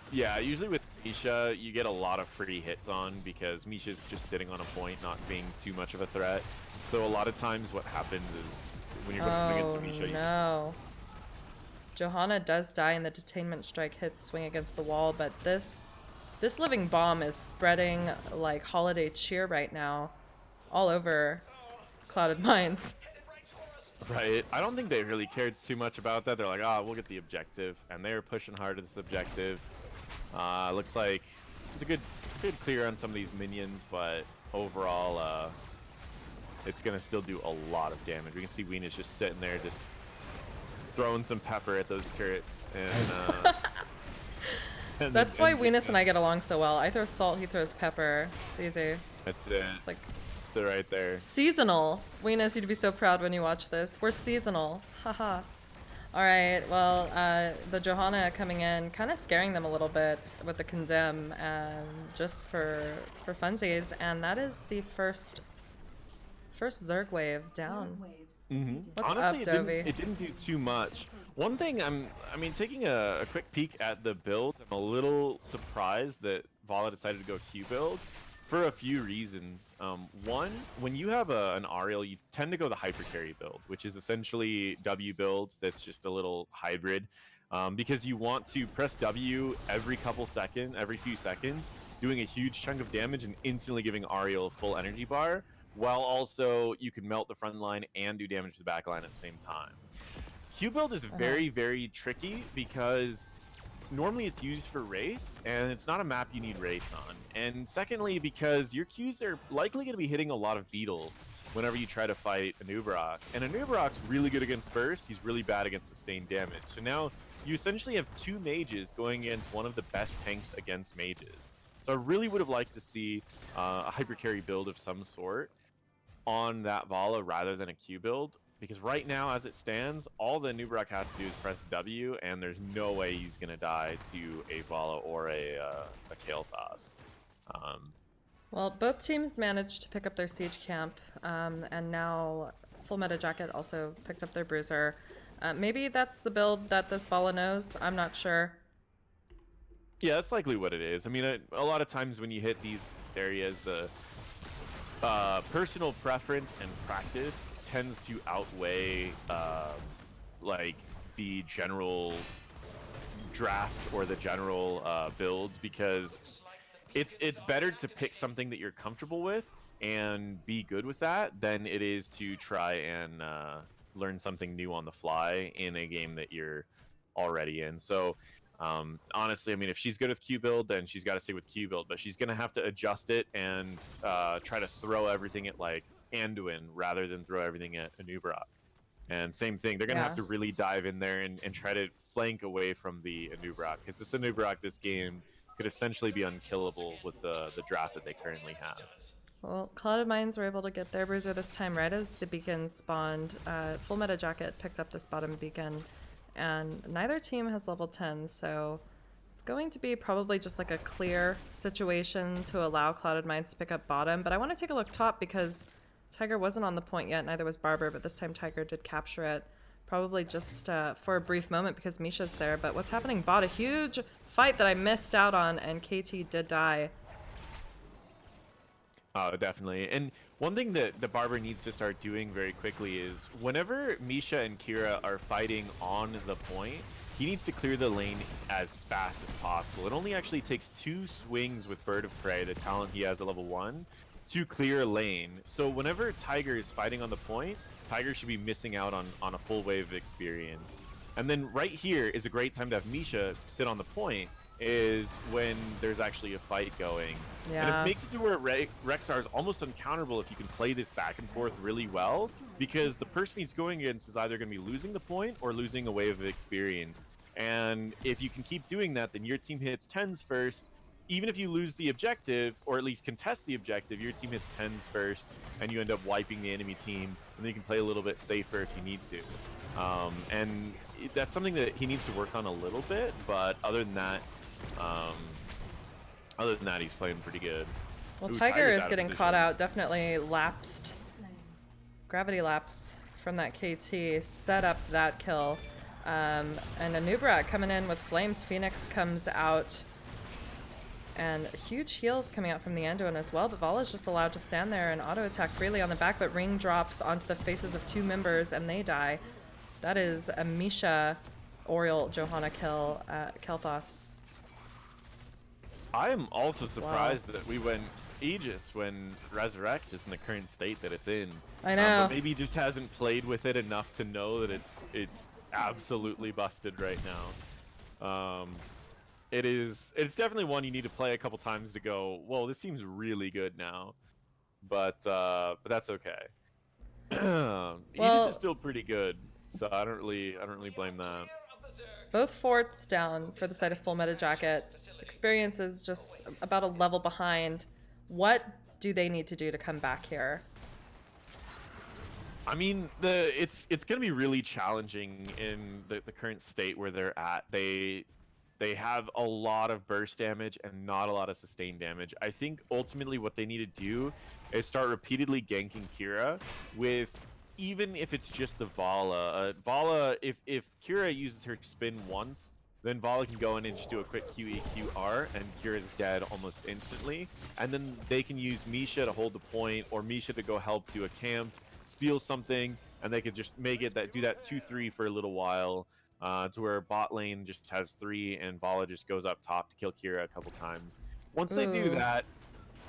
B: Misha, you get a lot of free hits on because Misha's just sitting on a point, not being too much of a threat. So a lot of times what happens is when you're going against Misha,
A: no. Johanna does die and the detainment strike hits Swing against the wall, but this Living Bomb is spreading like holiday cheer right now all over Clouded Minds.
B: Right. I don't think they really cared too much about that. They're like, we'll get the objective, and they're pushing hard at this objective. Looks like it's a good clear on some of these minions, but overall, it's gonna still do a lot of damage. We can see Weenus just sitting there, just throwing some pepper at those turrets, and
A: That's why Weenus and I get along so well. I throw salt, he throws pepper. It's easy.
B: That's it.
A: It's like
B: So right there.
A: seasonal. Weenus, you'd be so proud when you watch this. We're seasonal. Haha. All right. Well, the Johanna coming in, kind of scaring them a little bit with the condemn, just for funsies, and that is the first Zerg wave down. What's
B: Honestly,
A: up, Dovey?
B: it didn't do too much. One thing taking a quick peek at the build, I'm a little surprised that Vala decided to go Q build for a few reasons. One, when you have an Ariel, you tend to go the hyper carry build, which is essentially W build that's just a little hybrid. because you want to press W every few seconds, doing a huge chunk of damage and instantly giving Ariel a full energy bar, while also you can melt the front line and do damage to the back line at the same time. Q build is very, very tricky because normally it's used for race, and it's not a map you need race on. And secondly, because your Qs are likely going to be hitting a lot of beetles whenever you try to fight Anub'arak. And Anub'arak's really good against burst, he's really bad against sustained damage. So now you essentially have two mages going against one of the best tanks against mages. So I really would have liked to see a hyper carry build of some sort on that Vala rather than a Q build. Because right now, as it stands, all the Anub'arak has to do is press W, and there's no way he's going to die to a Vala or a Kael'thas.
A: Well, both teams managed to pick up their siege camp, and now Full Meta Jacket also picked up their bruiser. Maybe that's the build that this Vala knows. I'm not sure.
B: Yeah, that's likely what it is. I mean, a lot of times when you hit these areas, the personal preference and practice tends to outweigh like the general draft or the general builds, because it's better to pick something that you're comfortable with and be good with that than it is to try and learn something new on the fly in a game that you're already in. So honestly, I mean, if she's good with Q build, then she's got to stay with Q build, but she's gonna have to adjust it and try to throw everything at like Anduin rather than throw everything at Anub'arak. And same thing, they're gonna have to really dive in there and try to flank away from the Anub'arak, because this Anub'arak this game could essentially be unkillable with the draft that they currently have.
A: Well, Clouded Minds were able to get their bruiser this time right as the beacon spawned. Full Meta Jacket picked up this bottom beacon, and neither team has level 10, so it's going to be probably just like a clear situation to allow Clouded Minds to pick up bottom. But I want to take a look top because Tiger wasn't on the point yet, neither was Barber, but this time Tiger did capture it. Probably just for a brief moment because Misha's there. But what's happening bot? A huge fight that I missed out on, and KT did die.
B: Definitely. And one thing that the Barber needs to start doing very quickly is whenever Misha and Kira are fighting on the point, he needs to clear the lane as fast as possible. It only actually takes 2 swings with Bird of Prey, the talent he has at level 1, to clear a lane. So whenever Tiger is fighting on the point, Tiger should be missing out on a full wave of experience. And then right here is a great time to have Misha sit on the point, is when there's actually a fight going.
A: Yeah.
B: And it makes it to where Rexxar is almost uncounterable if you can play this back and forth really well, because the person he's going against is either going to be losing the point or losing a wave of experience. And if you can keep doing that, then your team hits 10s first. Even if you lose the objective, or at least contest the objective, your team hits 10s first, and you end up wiping the enemy team, and then you can play a little bit safer if you need to. And that's something that he needs to work on a little bit, but other than that, he's playing pretty good.
A: Well,
B: Ooh,
A: Tiger
B: Tiger's
A: is getting caught out, definitely lapsed. Gravity lapse from that KT, set up that kill. And Anub'arak coming in with flames. Phoenix comes out. And huge heals coming out from the Anduin as well, but Vala's just allowed to stand there and auto-attack freely on the back, but Ring drops onto the faces of 2 members and they die. That is a Misha Oriole Johanna kill at Kael'thas.
B: I am also surprised that we went Aegis when Resurrect is in the current state that it's in.
A: I know.
B: But maybe he just hasn't played with it enough to know that it's absolutely busted right now. It's definitely one you need to play a couple times to go, well, this seems really good now. But that's okay. Aegis is still pretty good, so I don't really blame that.
A: Both forts down for the side of Full Meta Jacket. Experience is just about a level behind. What do they need to do to come back here?
B: I mean, it's going to be really challenging in the current state where they're at. They have a lot of burst damage and not a lot of sustained damage. I think ultimately what they need to do is start repeatedly ganking Kira with, even if it's just the Vala. Vala, if Kira uses her spin once, then Vala can go in and just do a quick QE, QR, and Kira's dead almost instantly. And then they can use Misha to hold the point, or Misha to go help do a camp, steal something, and they could just make it do that 2-3 for a little while. to where bot lane just has 3 and Vala just goes up top to kill Kira a couple times. Once they do
A: Ooh.
B: that,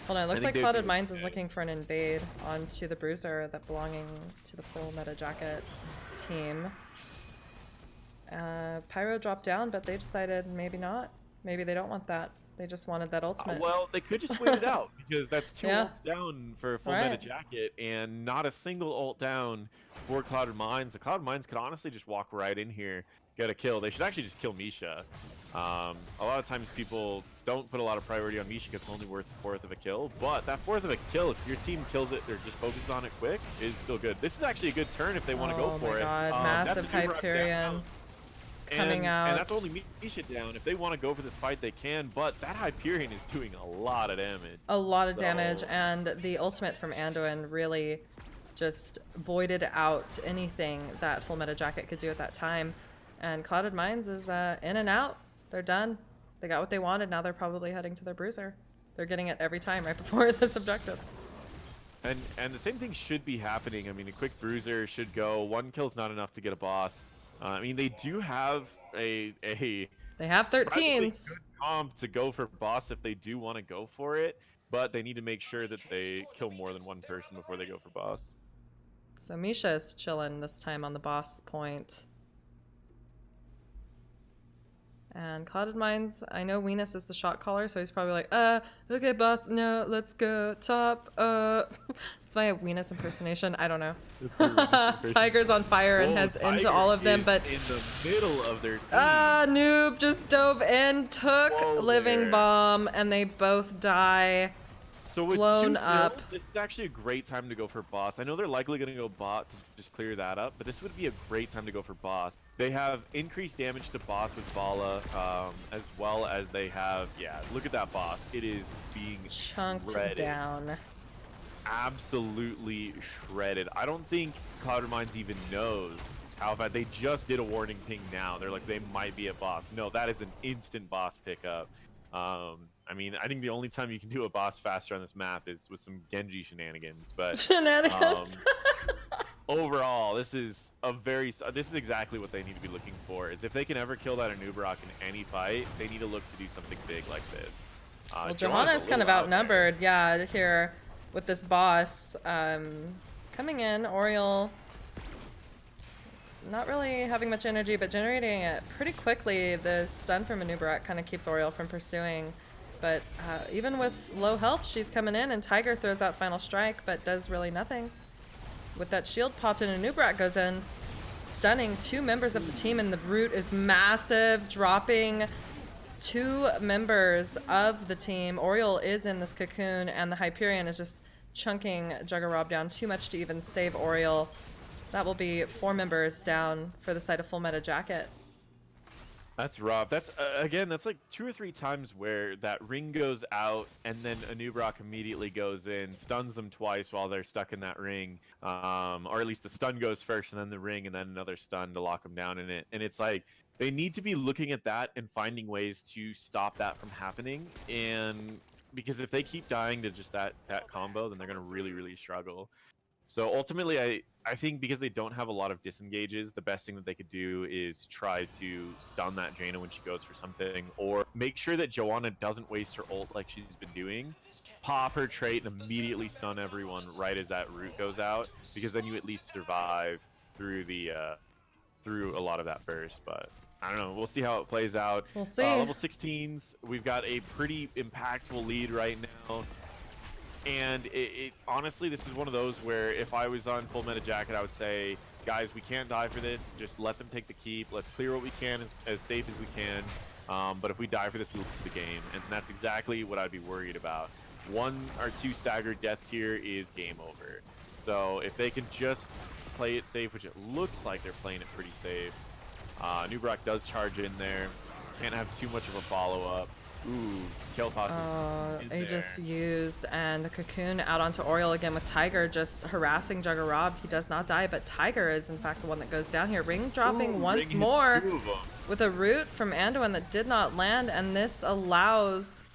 A: Hold on, it looks
B: think
A: like
B: they'd
A: Clouded
B: be
A: Minds is
B: okay.
A: looking for an invade onto the Bruiser that belonging to the full meta jacket team. Pyro dropped down, but they decided maybe not. Maybe they don't want that. They just wanted that ultimate.
B: well, they could just wait it out because that's 2
A: Yeah.
B: ults down for a full
A: Right.
B: meta jacket and not a single ult down for Clouded Minds. The Clouded Minds could honestly just walk right in here, get a kill. They should actually just kill Misha. A lot of times people don't put a lot of priority on Misha because it's only worth a 4th of a kill, but that 4th of a kill, if your team kills it or just focuses on it quick, is still good. This is actually a good turn if they want to go for it.
A: Oh my god,
B: That's a
A: massive
B: Nubarak
A: Hyperion
B: down.
A: coming out.
B: And that's only Misha down. If they want to go for this fight, they can, but that Hyperion is doing a lot of damage.
A: A lot of damage, and the ultimate from Anduin really just voided out anything that full meta jacket could do at that time. And Clouded Minds is in and out. They're done. They got what they wanted. Now they're probably heading to their Bruiser. They're getting it every time right before this objective.
B: And the same thing should be happening. I mean, a quick Bruiser should go. 1 kill's not enough to get a boss. I mean, they do have a
A: They have
B: surprisingly
A: 13s.
B: good comp to go for boss if they do want to go for it, but they need to make sure that they kill more than 1 person before they go for boss.
A: So Misha is chilling this time on the boss point. And Clouded Minds, I know Venus is the shot caller, so he's probably like, okay, boss, no, let's go top. It's my Venus impersonation. I don't know. Tiger's on fire and heads into all of them, but
B: in the middle of their team.
A: Noob just dove in, took
B: Whoa
A: living
B: there.
A: bomb, and they both die.
B: So with
A: blown
B: 2
A: up.
B: kills, this is actually a great time to go for boss. I know they're likely going to go bot to just clear that up, but this would be a great time to go for boss. They have increased damage to boss with Vala, as well as they have, yeah, look at that boss. It is being
A: Chunked
B: shredded.
A: down.
B: Absolutely shredded. I don't think Clouded Minds even knows how bad. They just did a warning ping now. They're like, they might be a boss. No, that is an instant boss pickup. I mean, I think the only time you can do a boss faster on this map is with some Genji shenanigans, but
A: Shenanigans.
B: overall, this is exactly what they need to be looking for. Is if they can ever kill that Anubarak in any fight, they need to look to do something big like this.
A: Well,
B: Johanna's
A: Johanna's
B: a
A: kind of
B: little out there.
A: outnumbered, yeah, here with this boss. Coming in, Oriole not really having much energy, but generating it pretty quickly. The stun from Anubarak kind of keeps Oriole from pursuing. But even with low health, she's coming in, and Tiger throws out Final Strike, but does really nothing. With that shield popped in, Anubarak goes in, stunning 2 members of the team, and the Root is massive, dropping 2 members of the team. Oriole is in this cocoon, and the Hyperion is just chunking Juggerab down too much to even save Oriole. That will be 4 members down for the side of Full Meta Jacket.
B: That's rough. That's again, that's like 2 or 3 times where that ring goes out and then Anubarak immediately goes in, stuns them twice while they're stuck in that ring. Or at least the stun goes first and then the ring and then another stun to lock them down in it. And it's like they need to be looking at that and finding ways to stop that from happening. And because if they keep dying to just that combo, then they're gonna really struggle. So ultimately, I think because they don't have a lot of disengages, the best thing that they could do is try to stun that Jaina when she goes for something, or make sure that Johanna doesn't waste her ult like she's been doing. Pop her trait and immediately stun everyone right as that root goes out, because then you at least survive through the through a lot of that burst. But I don't know. We'll see how it plays out.
A: We'll see.
B: Level 16s, we've got a pretty impactful lead right now. And it honestly, this is one of those where if I was on Full Meta Jacket, I would say, guys, we can't die for this. Just let them take the keep. Let's clear what we can as safe as we can. But if we die for this, we'll lose the game. And that's exactly what I'd be worried about. 1 or 2 staggered deaths here is game over. So if they can just play it safe, which it looks like they're playing it pretty safe. Anubarak does charge in there. Can't have too much of a follow-up. Ooh, Kel'Thas is in
A: Aegis
B: there.
A: used, and the cocoon out onto Oriole again with Tiger just harassing Juggerab. He does not die, but Tiger is in fact the one that goes down here. Ring dropping
B: Ooh,
A: once
B: Ring hit
A: more
B: 2 of 'em.
A: with a root from Anduin that did not land, and this allows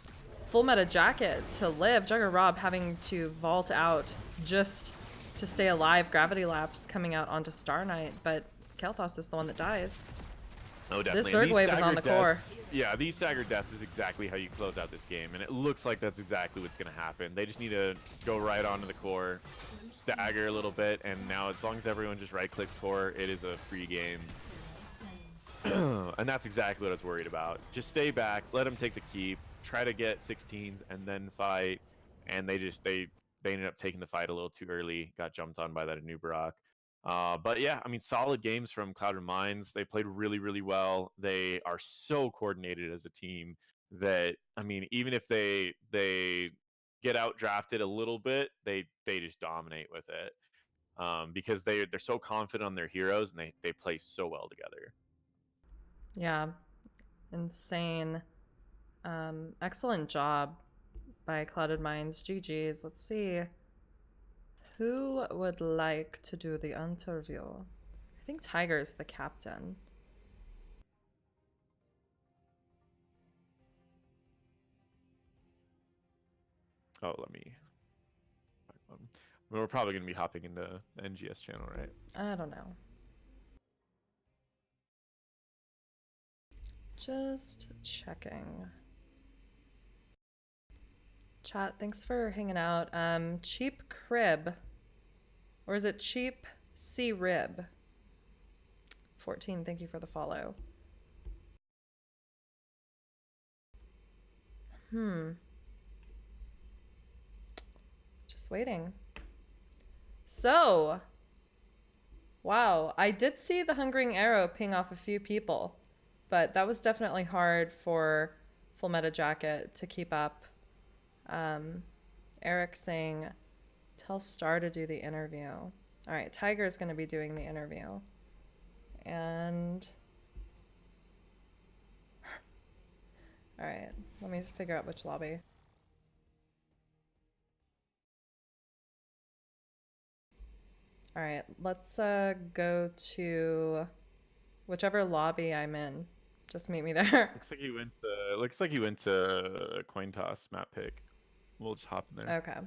A: Full Meta Jacket to live. Juggerab having to vault out just to stay alive. Gravity Lapse coming out onto Star Knight, but Kel'Thas is the one that dies.
B: Oh,
A: This
B: definitely. And
A: Zerg
B: these
A: wave is on
B: staggered
A: the core.
B: deaths, yeah, these staggered deaths is exactly how you close out this game, and it looks like that's exactly what's going to happen. They just need to go right onto the core, stagger a little bit, and now as long as everyone just right-clicks core, it is a free game. And that's exactly what I was worried about. Just stay back, let them take the keep, try to get 16s, and then fight. And they ended up taking the fight a little too early, got jumped on by that Anubarak. But yeah, I mean, solid games from Clouded Minds. They played really, really well. They are so coordinated as a team that, I mean, even if they get out drafted a little bit, they just dominate with it. Because they're so confident on their heroes and they play so well together.
A: Yeah, insane. Excellent job by Clouded Minds. GG's. Let's see. Who would like to do the interview? I think Tiger's the captain.
B: Oh, let me. We're probably going to be hopping into the NGS channel, right?
A: I don't know. Just checking. Chat, thanks for hanging out. Cheap Crib. Or is it Cheap C Rib? 14, thank you for the follow. Just waiting. So, wow, I did see the Hungering Arrow ping off a few people, but that was definitely hard for Full Meta Jacket to keep up. Eric saying, tell Star to do the interview. All right, Tiger's going to be doing the interview. And all right, let me figure out which lobby. All right, let's go to whichever lobby I'm in. Just meet me there.
B: Looks like he went to coin toss map pick. We'll just hop in there.
A: Okay.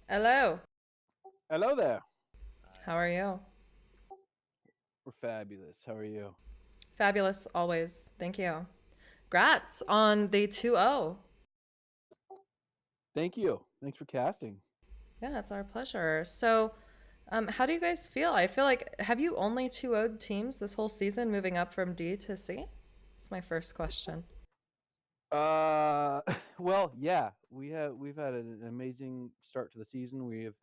A: Hello.
C: Hello there.
A: How are you?
C: We're fabulous. How are you?
A: Fabulous always. Thank you. Grats on the 2-0.
C: Thank you. Thanks for casting.
A: Yeah, it's our pleasure. So, how do you guys feel? I feel like, have you only 2-0'd teams this whole season moving up from D to C? That's my first question.
C: Well, yeah, we've had an amazing start to the season. We have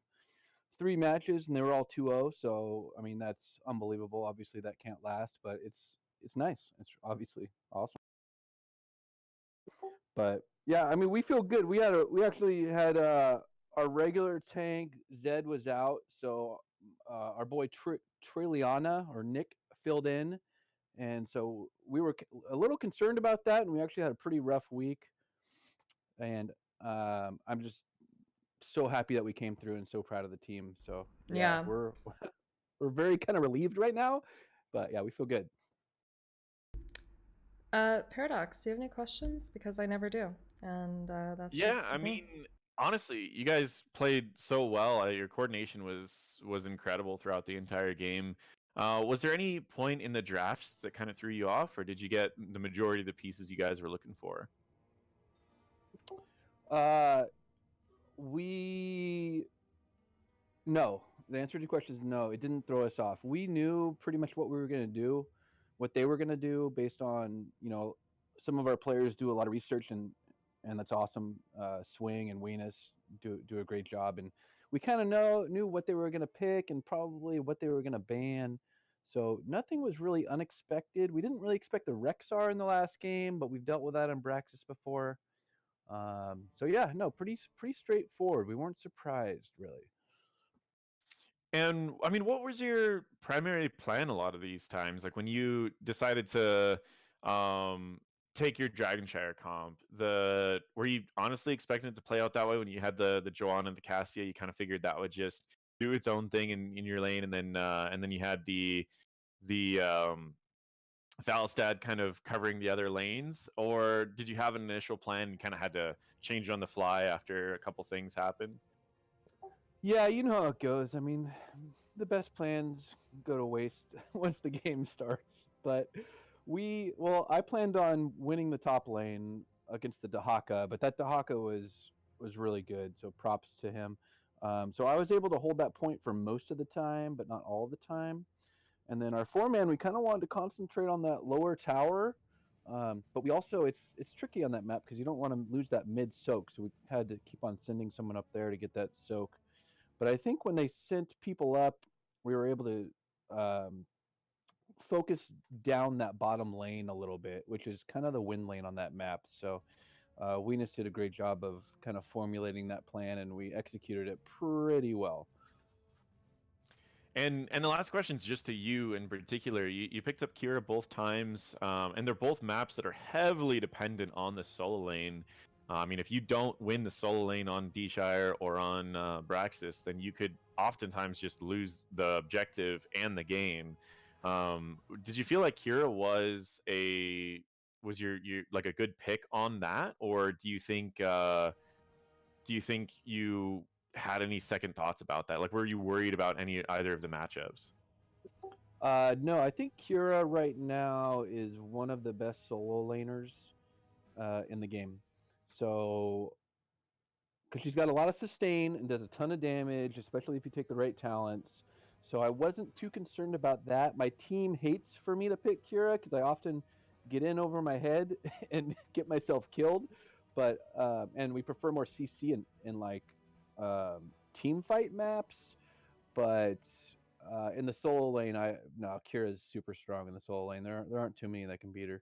C: 3 matches and they were all 2-0, so I mean that's unbelievable. Obviously that can't last, but it's nice. It's obviously awesome. But yeah, I mean we feel good. We actually had our regular tank Zed was out, so our boy Trilliana or Nick filled in, and so we were a little concerned about that, and we actually had a pretty rough week. And I'm just so happy that we came through and so proud of the team. So
A: Yeah.
C: we're we're very kind of relieved right now, but yeah, we feel good.
A: Paradox, do you have any questions? Because I never do. And that's
B: Yeah,
A: just
B: I mean, honestly, you guys played so well. Your coordination was incredible throughout the entire game. Was there any point in the drafts that kind of threw you off, or did you get the majority of the pieces you guys were looking for?
C: Uh, we no. The answer to your question is no. It didn't throw us off. We knew pretty much what we were going to do, what they were going to do based on some of our players do a lot of research, and that's awesome. Swing and Weenus do a great job, and we kind of knew what they were going to pick and probably what they were going to ban. So nothing was really unexpected. We didn't really expect the Rexar in the last game, but we've dealt with that on Braxis before. So yeah, no, pretty straightforward. We weren't surprised really.
B: And I mean, what was your primary plan a lot of these times? Like when you decided to take your Dragonshire comp, were you honestly expecting it to play out that way when you had the Joanna and the Cassia? You kind of figured that would just do its own thing in your lane, and then you had the Falstad kind of covering the other lanes, or did you have an initial plan and kind of had to change it on the fly after a couple things happened?
C: Yeah, you know how it goes. I mean, the best plans go to waste once the game starts. But I planned on winning the top lane against the Dahaka, but that Dahaka was really good. So props to him. So I was able to hold that point for most of the time, but not all the time. And then our 4-man, we kind of wanted to concentrate on that lower tower, but we also it's tricky on that map because you don't want to lose that mid soak. So we had to keep on sending someone up there to get that soak. But I think when they sent people up, we were able to focus down that bottom lane a little bit, which is kind of the win lane on that map. So Venus did a great job of kind of formulating that plan, and we executed it pretty well.
B: And the last question is just to you in particular. You picked up Kira both times, and they're both maps that are heavily dependent on the solo lane. I mean, if you don't win the solo lane on D-Shire or on Braxis, then you could oftentimes just lose the objective and the game. Did you feel like Kira was your like a good pick on that, or do you think you had any second thoughts about that? Like, were you worried about either of the matchups?
C: No, I think Kira right now is one of the best solo laners in the game. So, because she's got a lot of sustain and does a ton of damage, especially if you take the right talents. So I wasn't too concerned about that. My team hates for me to pick Kira because I often get in over my head and get myself killed. But and we prefer more CC in like team fight maps. But in the solo lane, Kira's super strong in the solo lane. There aren't too many that can beat her.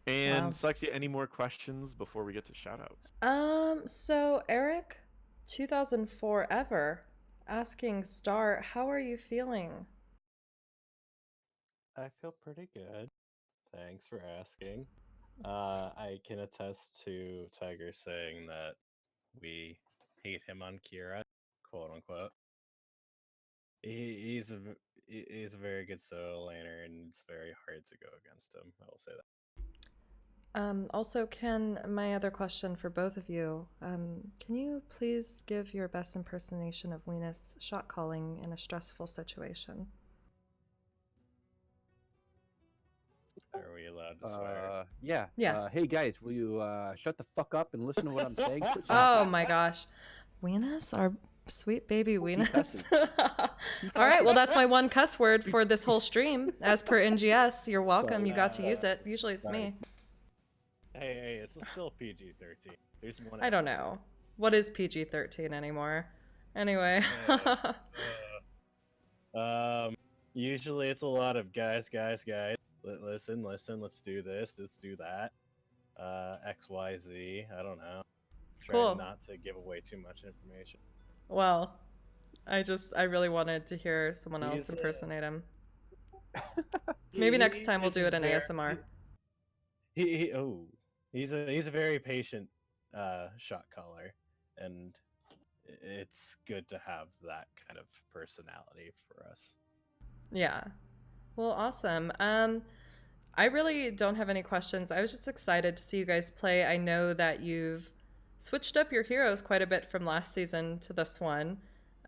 B: And
A: Wow.
B: Slexia, any more questions before we get to shoutouts?
A: So Eric, 2004 ever, asking Star, how are you feeling?
D: I feel pretty good. Thanks for asking. I can attest to Tiger saying that we hate him on Kira, quote unquote. He's a very good solo laner, and it's very hard to go against him. I will say that.
A: Also, my other question for both of you, can you please give your best impersonation of Venus shot calling in a stressful situation?
D: Are we allowed to swear?
C: Yeah.
A: Yes.
C: Hey guys, will you shut the fuck up and listen to what I'm saying?
A: Oh my gosh. Venus, our sweet baby Venus.
C: cusses.
A: All right, well, that's my one cuss word for this whole stream. As per NGS, you're welcome. You got to use it. Usually it's me.
D: Hey, it's still PG-13. There's one.
A: I don't know. What is PG-13 anymore? Anyway.
D: Usually it's a lot of guys. Listen, let's do this, let's do that. XYZ, I don't know.
A: Cool.
D: Trying not to give away too much information.
A: Well, I really wanted to hear someone else impersonate him. Maybe next time we'll do it in ASMR.
D: He's a very patient shot caller, and it's good to have that kind of personality for us.
A: Yeah. Well, awesome. I really don't have any questions. I was just excited to see you guys play. I know that you've switched up your heroes quite a bit from last season to this one.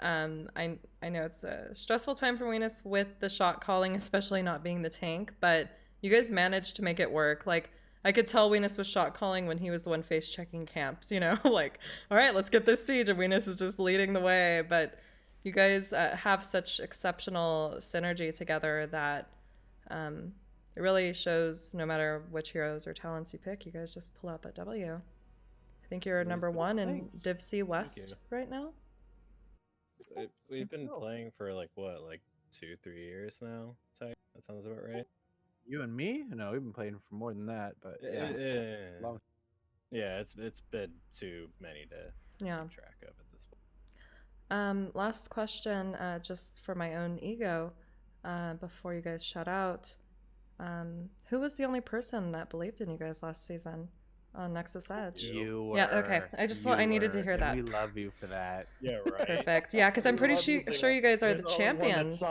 A: I know it's a stressful time for Venus with the shot calling, especially not being the tank, but you guys managed to make it work. Like, I could tell Venus was shot calling when he was the one face checking camps, you know, like, all right, let's get this siege, and Venus is just leading the way. But you guys have such exceptional synergy together that it really shows no matter which heroes or talents you pick, you guys just pull out that W. I think you're number one in Div C West right now.
D: We've been playing for like 2-3 years now. That sounds about right.
C: You and me? No, we've been playing for more than that, but yeah.
D: It's been too many to keep track of at this point.
A: Last question, just for my own ego, before you guys shout out. Who was the only person that believed in you guys last season on Nexus Edge?
C: You were.
A: Yeah, okay. I needed to hear that.
C: We love you for that.
D: Yeah, right.
A: Perfect. Yeah, because I'm pretty sure you guys are the champions.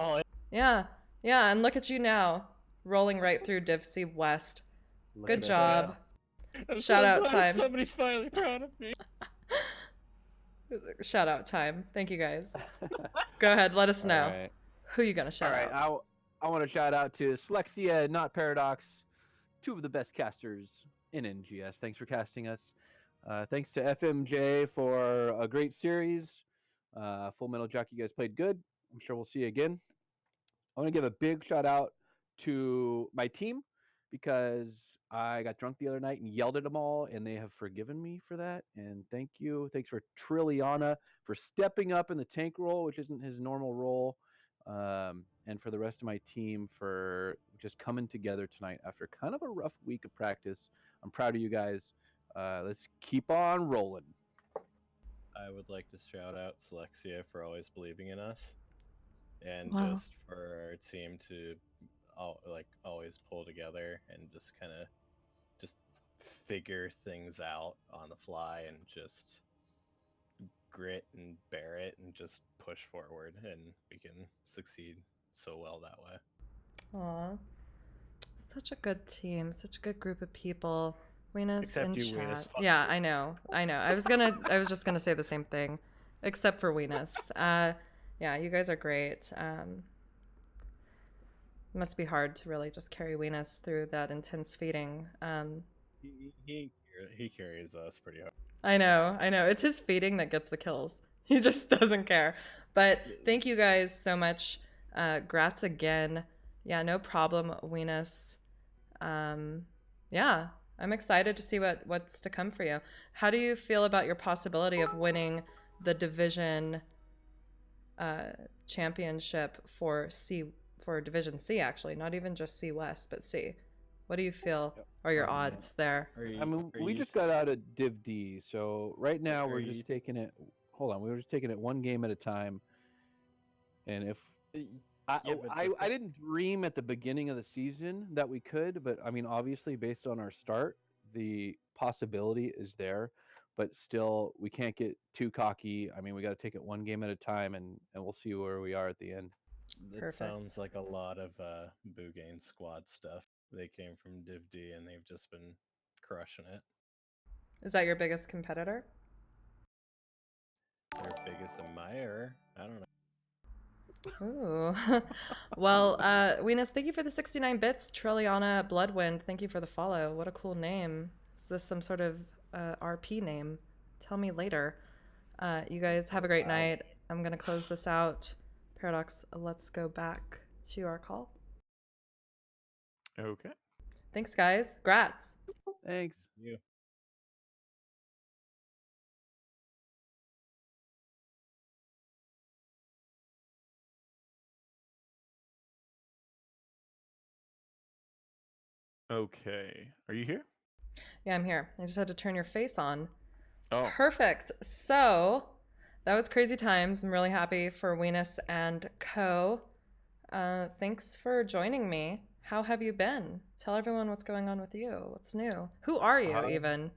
A: Yeah, and look at you now, rolling right through Div C West. Good job. Shout out time.
D: Somebody's finally proud of me.
A: Shout out time. Thank you guys. Go ahead, let us know.
C: All right.
A: Who you gonna shout
C: All right.
A: out?
C: I want to shout out to Slexia, Not Paradox, two of the best casters in NGS. Thanks for casting us. Thanks to FMJ for a great series. Full Metal Jacket, you guys played good. I'm sure we'll see you again. I want to give a big shout out to my team because I got drunk the other night and yelled at them all, and they have forgiven me for that. And thank you. Thanks for Trilliana for stepping up in the tank role, which isn't his normal role. And for the rest of my team for just coming together tonight after kind of a rough week of practice. I'm proud of you guys. Let's keep on rolling.
D: I would like to shout out Selexia for always believing in us, and
A: Wow.
D: just for our team to always pull together and just kind of just figure things out on the fly and just grit and bear it and just push forward, and we can succeed so well that way.
A: Aw. Such a good team, such a good group of people. Weenus
D: Except
A: in
D: you,
A: chat.
D: Weenus, fuck
A: Yeah,
D: you.
A: I know. I was just gonna say the same thing, except for Weenus. Yeah, you guys are great. It must be hard to really just carry Weenus through that intense feeding.
D: He carries us pretty hard.
A: I know. It's his feeding that gets the kills. He just doesn't care. But thank you guys so much. Grats again. Yeah, no problem, Weenus. Yeah, I'm excited to see what's to come for you. How do you feel about your possibility of winning the division championship for Division C, actually, not even just C West, but C? What do you feel are your odds there?
C: I mean, we just got out of Div D, so right now we're
D: Are you-
C: just taking it. Hold on, we were just taking it one game at a time. And if I didn't dream at the beginning of the season that we could, but I mean, obviously, based on our start, the possibility is there. But still, we can't get too cocky. I mean, we got to take it one game at a time, and we'll see where we are at the end.
D: It
A: Perfect.
D: sounds like a lot of Boogane squad stuff. They came from Div D and they've just been crushing it.
A: Is that your biggest competitor?
D: It's their biggest admirer. I don't know.
A: Ooh. Well, Weenus, thank you for the 69 bits. Trilliana Bloodwind, thank you for the follow. What a cool name. Is this some sort of RP name? Tell me later. You guys have a great night. I'm going to close this out. Paradox, let's go back to our call.
B: Okay.
A: Thanks, guys. Grats.
C: Thanks.
D: You.
B: Okay. Are you here?
A: Yeah, I'm here. I just had to turn your face on.
B: Oh.
A: Perfect. So that was crazy times. I'm really happy for Weenus and Co. Thanks for joining me. How have you been? Tell everyone what's going on with you. What's new? Who are you, even?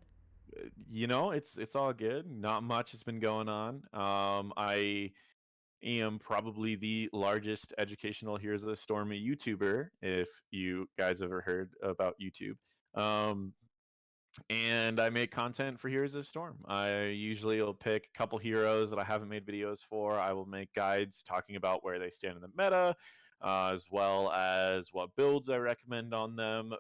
B: You know, it's all good. Not much has been going on. I am probably the largest educational Heroes of the Storm YouTuber, if you guys ever heard about YouTube. And I make content for Heroes of the Storm. I usually will pick a couple heroes that I haven't made videos for. I will make guides talking about where they stand in the meta, as well as what builds I recommend on them.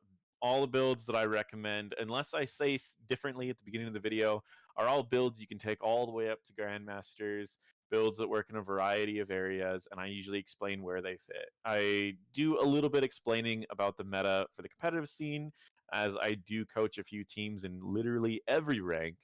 B: All the builds that I recommend, unless I say differently at the beginning of the video, are all builds you can take all the way up to Grandmasters, builds that work in a variety of areas, and I usually explain where they fit. I do a little bit explaining about the meta for the competitive scene, as I do coach a few teams in literally every rank,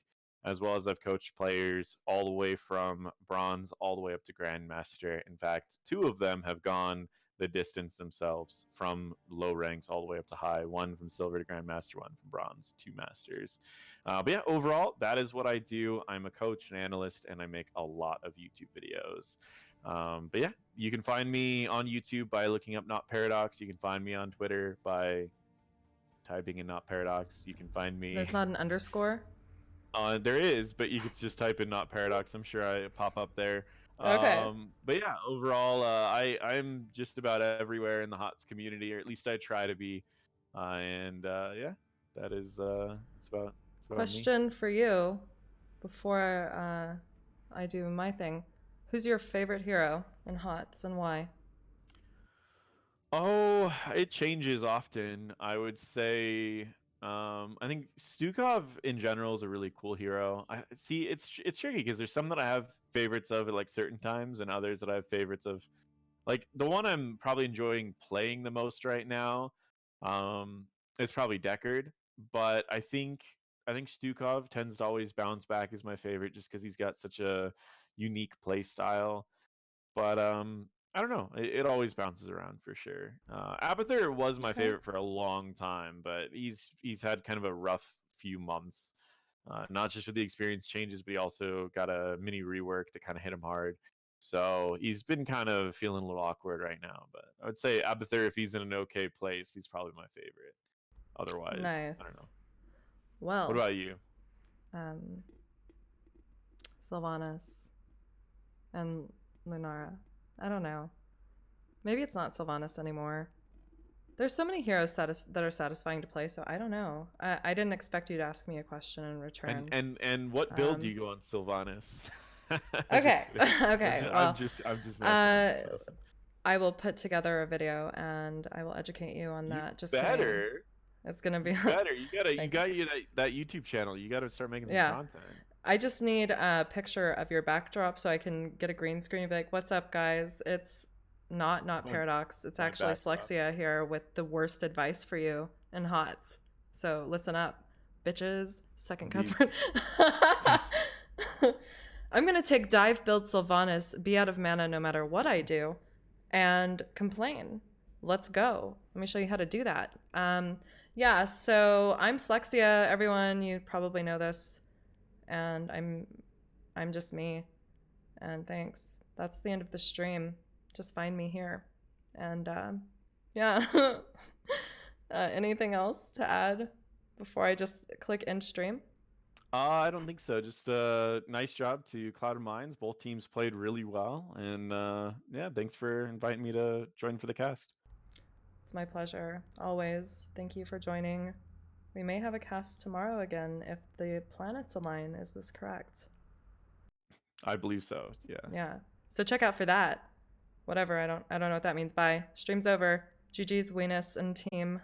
B: as well as I've coached players all the way from bronze all the way up to Grandmaster. In fact, two of them have gone the distance themselves from low ranks all the way up to high, one from silver to Grandmaster, one from bronze to masters. But yeah, overall, that is what I do. I'm a coach, an analyst, and I make a lot of YouTube videos. But yeah, you can find me on YouTube by looking up Not Paradox. You can find me on Twitter by typing in Not Paradox. You can find me.
A: There's not an underscore?
B: There is, but you could just type in Not Paradox. I'm sure I pop up there.
A: Okay.
B: But yeah, overall, I'm just about everywhere in the HOTS community, or at least I try to be. Yeah, that is it's about me.
A: Question for you before I do my thing. Who's your favorite hero in HOTS and why?
B: Oh, it changes often. I would say I think Stukov in general is a really cool hero. I see it's tricky because there's some that I have favorites of at like certain times and others that I have favorites of. Like the one I'm probably enjoying playing the most right now is probably Deckard, but I think Stukov tends to always bounce back as my favorite just because he's got such a unique play style. But I don't know. It always bounces around for sure. Abathur was my
A: Okay.
B: favorite for a long time, but he's had kind of a rough few months. Not just with the experience changes, but he also got a mini rework that kind of hit him hard. So he's been kind of feeling a little awkward right now. But I would say Abathur, if he's in an okay place, he's probably my favorite. Otherwise, I don't know.
A: Nice. Well,
B: What about you?
A: um, Sylvanas and Lunara. I don't know. Maybe it's not Sylvanas anymore. There's so many heroes that are satisfying to play, so I don't know. I didn't expect you to ask me a question in return.
B: And what build do you go on Sylvanas?
A: Okay,
B: Just kidding.
A: okay.
B: I'm
A: Well,
B: just messing,
A: I will put together a video and I will educate you on that. Just kidding.
B: better.
A: It's gonna be
B: Better. You
A: Thank
B: got that YouTube channel. You gotta start making some
A: Yeah.
B: content.
A: I just need a picture of your backdrop so I can get a green screen and be like, "What's up, guys? It's not
B: My-
A: Paradox. It's
B: my
A: actually
B: backdrop.
A: Slexia here with the worst advice for you in HOTS. So listen up, bitches." Second
B: Peace.
A: cuss word. I'm gonna take dive build Sylvanas, be out of mana no matter what I do, and complain. Let's go. Let me show you how to do that. Yeah, so I'm Slexia, everyone, you probably know this. And I'm just me. And thanks. That's the end of the stream. Just find me here. And yeah. Anything else to add before I just click end stream?
B: I don't think so. Just nice job to Cloud Minds. Both teams played really well, and yeah, thanks for inviting me to join for the cast.
A: It's my pleasure. Always. Thank you for joining. We may have a cast tomorrow again if the planets align. Is this correct?
B: I believe so. Yeah.
A: Yeah. So check out for that. Whatever. I don't know what that means. Bye. Stream's over. GG's Venus and team.